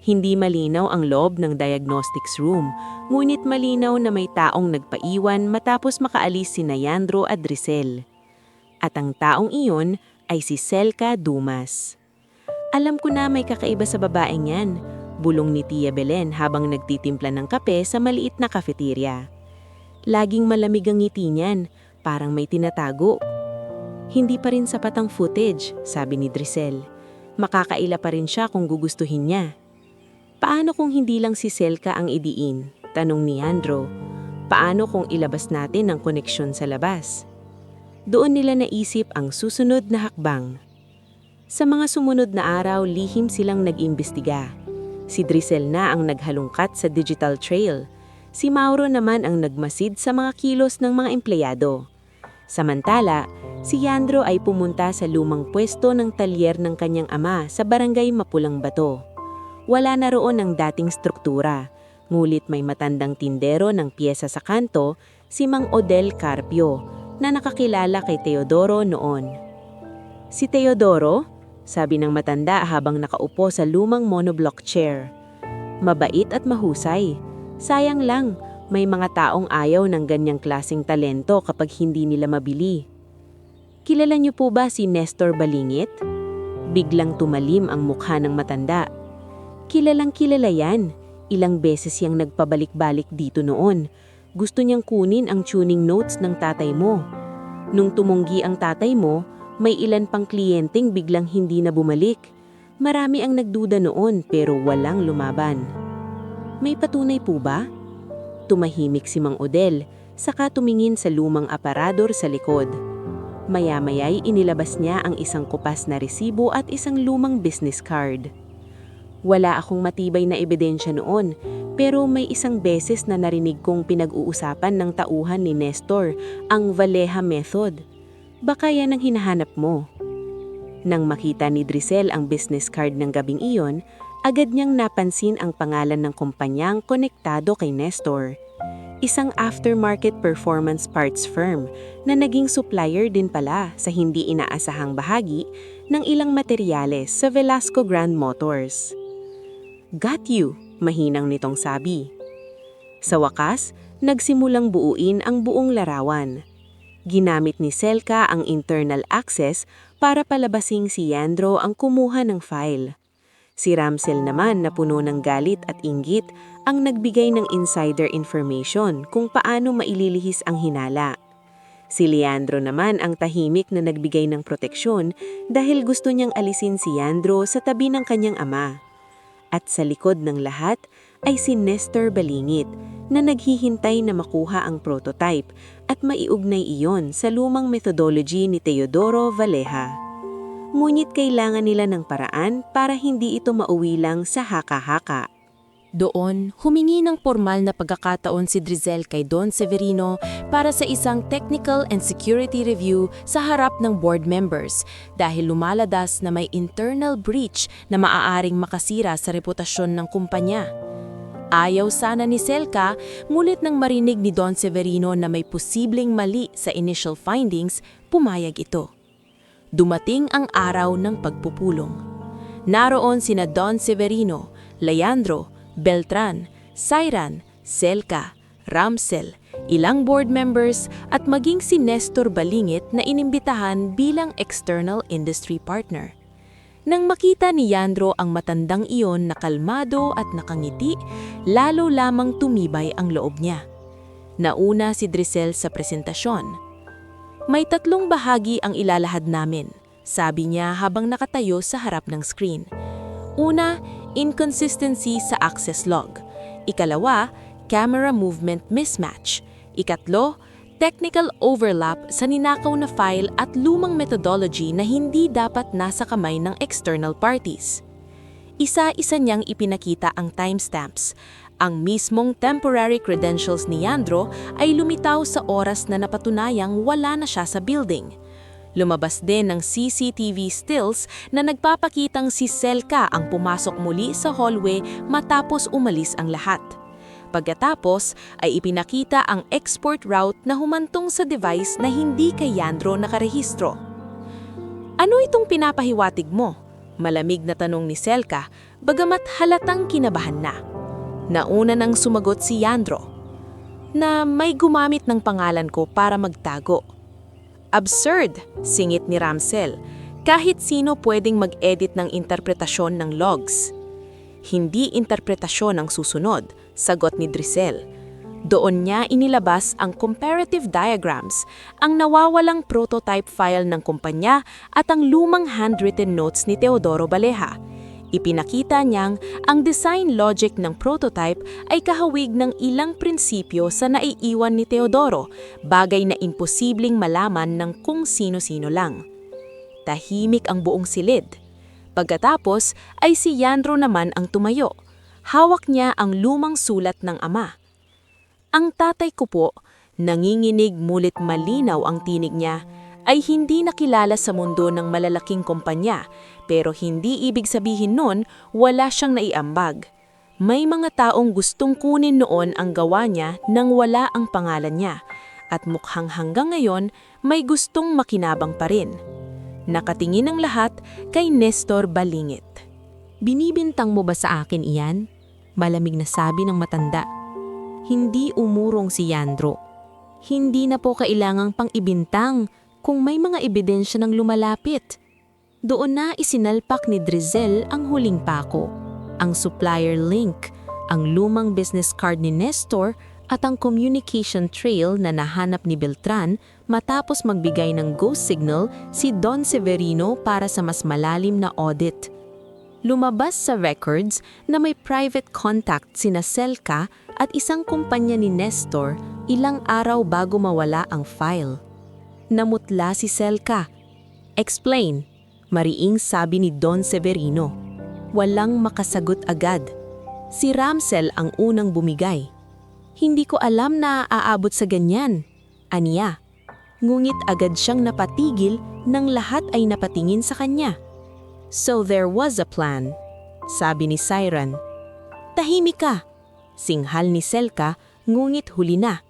Hindi malinaw ang loob ng diagnostics room, ngunit malinaw na may taong nagpaiwan matapos makaalis si Yandro at Drisel. At ang taong iyon ay si Selka Dumas. Alam ko na may kakaiba sa babaeng yan, bulong ni Tia Belen habang nagtitimpla ng kape sa maliit na kafeterya. Laging malamig ang ngiti niyan, parang may tinatago. Hindi pa rin sapat ang footage, sabi ni Drisel. Makakaila pa rin siya kung gugustuhin niya. Paano kung hindi lang si Selka ang idiin? Tanong ni Yandro. Paano kung ilabas natin ang koneksyon sa labas? Doon nila naisip ang susunod na hakbang. Sa mga sumunod na araw, lihim silang nag-imbestiga. Si Drisel na ang naghalungkat sa digital trail. Si Mauro naman ang nagmasid sa mga kilos ng mga empleyado. Samantala, si Yandro ay pumunta sa lumang pwesto ng talyer ng kanyang ama sa barangay Mapulang Bato. Wala na roon ang dating struktura, ngulit may matandang tindero ng piyesa sa kanto, si Mang Odel Carpio, na nakakilala kay Teodoro noon. Si Teodoro? Sabi ng matanda habang nakaupo sa lumang monoblock chair. Mabait at mahusay. Sayang lang, may mga taong ayaw ng ganyang klaseng talento kapag hindi nila mabili. Kilala niyo po ba si Nestor Balingit? Biglang tumalim ang mukha ng matanda. Kilalang kilala yan. Ilang beses siyang nagpabalik-balik dito noon. Gusto niyang kunin ang tuning notes ng tatay mo. Nung tumunggi ang tatay mo, may ilan pang kliyenteng biglang hindi na bumalik. Marami ang nagduda noon pero walang lumaban. May patunay po ba? Tumahimik si Mang Odel, saka tumingin sa lumang aparador sa likod. Maya-maya'y inilabas niya ang isang kupas na resibo at isang lumang business card. Wala akong matibay na ebidensya noon, pero may isang beses na narinig kong pinag-uusapan ng tauhan ni Nestor ang Valleja Method. Baka yan ang hinahanap mo. Nang makita ni Drisel ang business card ng gabing iyon, agad niyang napansin ang pangalan ng kumpanyang konektado kay Nestor. Isang aftermarket performance parts firm na naging supplier din pala sa hindi inaasahang bahagi ng ilang materyales sa Velasco Grand Motors. Got you, mahinang nitong sabi. Sa wakas, nagsimulang buuin ang buong larawan. Ginamit ni Selka ang internal access para palabasing si Yandro ang kumuha ng file. Si Ramsel naman na puno ng galit at inggit ang nagbigay ng insider information kung paano maililihis ang hinala. Si Leandro naman ang tahimik na nagbigay ng proteksyon dahil gusto niyang alisin si Yandro sa tabi ng kanyang ama. At sa likod ng lahat ay si Nestor Balingit na naghihintay na makuha ang prototype at maiugnay iyon sa lumang methodology ni Teodoro Valleja. Ngunit kailangan nila ng paraan para hindi ito mauwi lang sa haka-haka. Doon, humingi ng formal na pagkakataon si Drisel kay Don Severino para sa isang technical and security review sa harap ng board members dahil lumaladas na may internal breach na maaaring makasira sa reputasyon ng kumpanya. Ayaw sana ni Selka, ngunit nang marinig ni Don Severino na may posibleng mali sa initial findings, pumayag ito. Dumating ang araw ng pagpupulong. Naroon sina Don Severino, Leandro, Beltran, Sairan, Selka, Ramsel, ilang board members at maging si Nestor Balingit na inimbitahan bilang external industry partner. Nang makita ni Yandro ang matandang iyon na kalmado at nakangiti, lalo lamang tumibay ang loob niya. Nauna si Drisel sa presentasyon. May 3 bahagi ang ilalahad namin, sabi niya habang nakatayo sa harap ng screen. Una, inconsistency sa access log. Ikalawa, camera movement mismatch. Ikatlo, technical overlap sa ninakaw na file at lumang methodology na hindi dapat nasa kamay ng external parties. Isa-isa niyang ipinakita ang timestamps. Ang mismong temporary credentials ni Yandro ay lumitaw sa oras na napatunayang wala na siya sa building. Lumabas din ng CCTV stills na nagpapakitang si Selka ang pumasok muli sa hallway matapos umalis ang lahat. Pagkatapos ay ipinakita ang export route na humantong sa device na hindi kay Yandro nakarehistro. Ano itong pinapahiwatig mo? Malamig na tanong ni Selka, bagamat halatang kinabahan na. Nauna nang sumagot si Yandro, na may gumamit ng pangalan ko para magtago. Absurd, singit ni Ramsel. Kahit sino pwedeng mag-edit ng interpretasyon ng logs. Hindi interpretasyon ang susunod, sagot ni Drisel. Doon niya inilabas ang comparative diagrams, ang nawawalang prototype file ng kumpanya at ang lumang handwritten notes ni Teodoro Baleha. Ipinakita niyang ang design logic ng prototype ay kahawig ng ilang prinsipyo sa naiiwan ni Teodoro, bagay na imposibleng malaman ng kung sino-sino lang. Tahimik ang buong silid. Pagkatapos ay si Yandro naman ang tumayo. Hawak niya ang lumang sulat ng ama. Ang tatay ko po, nanginginig mulit malinaw ang tinig niya, ay hindi nakilala sa mundo ng malalaking kumpanya, pero hindi ibig sabihin nun wala siyang naiambag. May mga taong gustong kunin noon ang gawa niya nang wala ang pangalan niya, at mukhang hanggang ngayon may gustong makinabang pa rin. Nakatingin ang lahat kay Nestor Balingit. Binibintang mo ba sa akin iyan? Malamig na sabi ng matanda. Hindi umurong si Yandro. Hindi na po kailangang pang-ibintang kung may mga ebidensya ng lumalapit. Doon na isinalpak ni Drisel ang huling pako, ang supplier link, ang lumang business card ni Nestor at ang communication trail na nahanap ni Beltran matapos magbigay ng go signal si Don Severino para sa mas malalim na audit. Lumabas sa records na may private contact sina Selka at isang kumpanya ni Nestor ilang araw bago mawala ang file. Namutla si Selka. Explain, mariing sabi ni Don Severino. Walang makasagot agad. Si Ramsel ang unang bumigay. Hindi ko alam na aabot sa ganyan, aniya. Ngunit agad siyang napatigil nang lahat ay napatingin sa kanya. So there was a plan, sabi ni Siren. Tahimik ka, singhal ni Selka, ngunit huli na.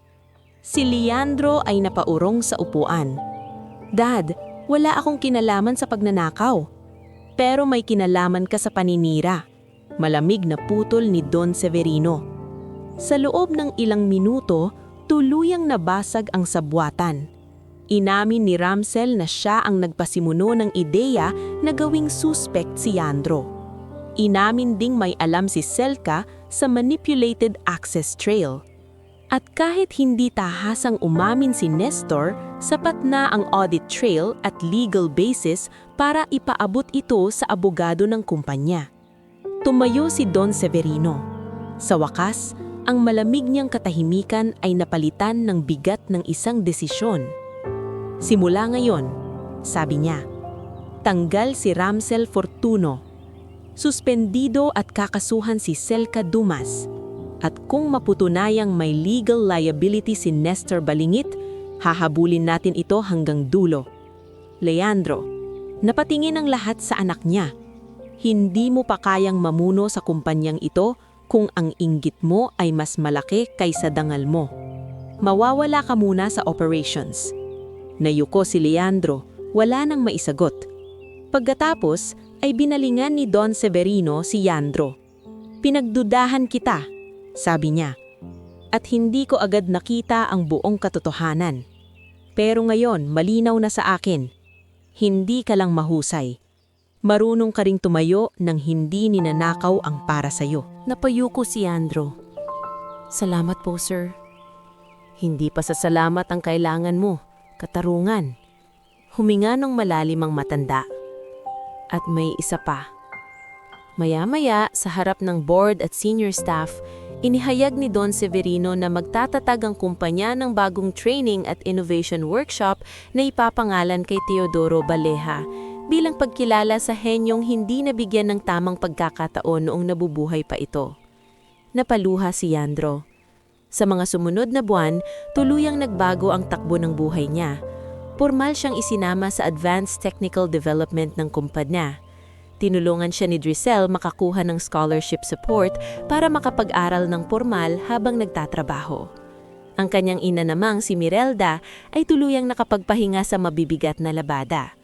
Si Leandro ay napaurong sa upuan. Dad, wala akong kinalaman sa pagnanakaw. Pero may kinalaman ka sa paninira. Malamig na putol ni Don Severino. Sa loob ng ilang minuto, tuluyang nabasag ang sabwatan. Inamin ni Ramsel na siya ang nagpasimuno ng ideya na gawing suspect si Yandro. Inamin ding may alam si Selka sa manipulated access trail. At kahit hindi tahasang umamin si Nestor, sapat na ang audit trail at legal basis para ipaabot ito sa abogado ng kumpanya. Tumayo si Don Severino. Sa wakas, ang malamig niyang katahimikan ay napalitan ng bigat ng isang desisyon. Simula ngayon, sabi niya, tanggal si Ramsel Fortuno. Suspendido at kakasuhan si Selka Dumas. At kung maputunayang may legal liability si Nestor Balingit, hahabulin natin ito hanggang dulo. Leandro, napatingin ang lahat sa anak niya. Hindi mo pa kayang mamuno sa kumpanyang ito kung ang inggit mo ay mas malaki kaysa dangal mo. Mawawala ka muna sa operations. Nayuko si Leandro, wala nang maisagot. Pagkatapos ay binalingan ni Don Severino si Yandro. Pinagdudahan kita, sabi niya. At hindi ko agad nakita ang buong katotohanan. Pero ngayon, malinaw na sa akin. Hindi ka lang mahusay. Marunong ka ring tumayo nang hindi ninanakaw ang para sa'yo. Napayuko si Yandro. Salamat po, sir. Hindi pa sa salamat ang kailangan mo. Katarungan. Huminga ng malalim ang matanda. At may isa pa. Maya-maya, sa harap ng board at senior staff, inihayag ni Don Severino na magtatatag ang kumpanya ng bagong training at innovation workshop na ipapangalan kay Teodoro Baleha bilang pagkilala sa henyong hindi nabigyan ng tamang pagkakataon noong nabubuhay pa ito. Napaluha si Yandro. Sa mga sumunod na buwan, tuluyang nagbago ang takbo ng buhay niya. Formal siyang isinama sa advanced technical development ng kumpanya. Tinulungan siya ni Drisel makakuha ng scholarship support para makapag-aral ng formal habang nagtatrabaho. Ang kanyang ina namang si Mirelda ay tuluyang nakapagpahinga sa mabibigat na labada.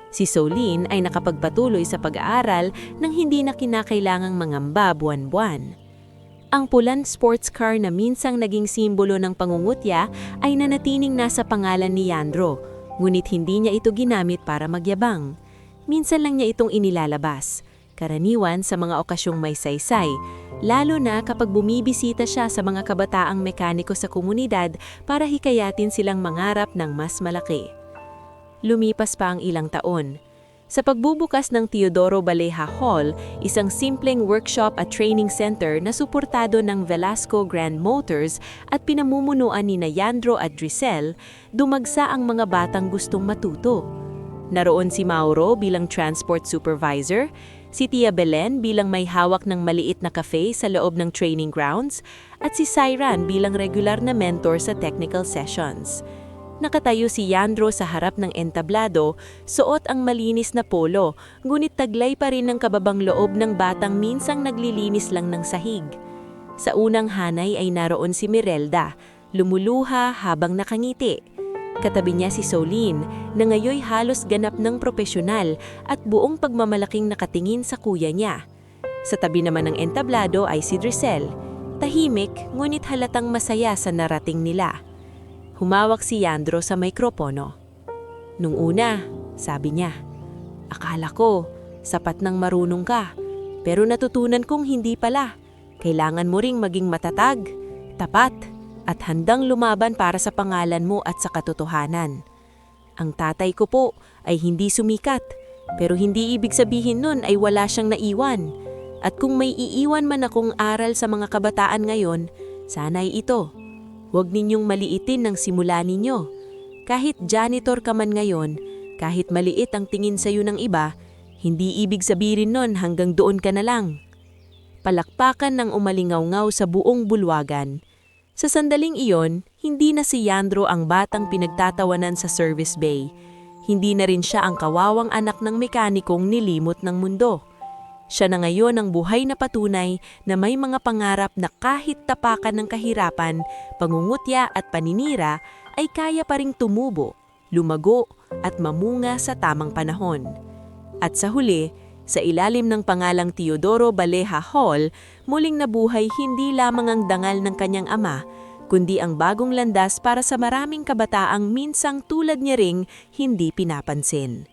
Si Soline ay nakapagpatuloy sa pag-aaral nang hindi na kinakailangang mangamba buwan-buwan. Ang pulan sports car na minsang naging simbolo ng pangungutya ay nanatiling nasa pangalan ni Yandro, ngunit hindi niya ito ginamit para magyabang. Minsan lang niya itong inilalabas, karaniwan sa mga okasyong may saysay, lalo na kapag bumibisita siya sa mga kabataang mekaniko sa komunidad para hikayatin silang mangarap ng mas malaki. Lumipas pa ang ilang taon. Sa pagbubukas ng Teodoro Baleha Hall, isang simpleng workshop at training center na suportado ng Velasco Grand Motors at pinamumunuan ni Yandro at Drisel, dumagsa ang mga batang gustong matuto. Naroon si Mauro bilang transport supervisor, si Tia Belen bilang may hawak ng maliit na cafe sa loob ng training grounds, at si Syran bilang regular na mentor sa technical sessions. Nakatayo si Yandro sa harap ng entablado, suot ang malinis na polo, ngunit taglay pa rin ng kababang loob ng batang minsang naglilinis lang ng sahig. Sa unang hanay ay naroon si Mirelda, lumuluha habang nakangiti. Katabi niya si Soline, na ngayoy halos ganap ng propesyonal at buong pagmamalaking nakatingin sa kuya niya. Sa tabi naman ng entablado ay si Drisel, tahimik ngunit halatang masaya sa narating nila. Humawak si Yandro sa mikropono. Nung una, sabi niya, akala ko, sapat nang marunong ka, pero natutunan kong hindi pala. Kailangan mo ring maging matatag, tapat, at handang lumaban para sa pangalan mo at sa katotohanan. Ang tatay ko po ay hindi sumikat, pero hindi ibig sabihin nun ay wala siyang naiwan. At kung may iiwan man akong aral sa mga kabataan ngayon, sana'y ito. Huwag ninyong maliitin ng simula ninyo. Kahit janitor ka man ngayon, kahit maliit ang tingin sa iyo ng iba, hindi ibig sabihin nun hanggang doon ka na lang. Palakpakan ng umalingaw-ngaw sa buong bulwagan. Sa sandaling iyon, hindi na si Yandro ang batang pinagtatawanan sa service bay. Hindi na rin siya ang kawawang anak ng mekanikong nilimot ng mundo. Siya na ngayon ang buhay na patunay na may mga pangarap na kahit tapakan ng kahirapan, pangungutya at paninira ay kaya pa ring tumubo, lumago at mamunga sa tamang panahon. At sa huli, sa ilalim ng pangalang Teodoro Baleha Hall, muling nabuhay hindi lamang ang dangal ng kanyang ama, kundi ang bagong landas para sa maraming kabataang minsang tulad niya ring hindi pinapansin.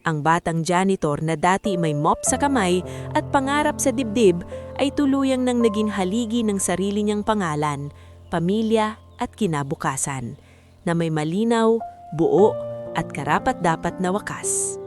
Ang batang janitor na dati may mop sa kamay at pangarap sa dibdib ay tuluyang nang naging haligi ng sarili niyang pangalan, pamilya at kinabukasan, na may malinaw, buo at karapat-dapat na wakas.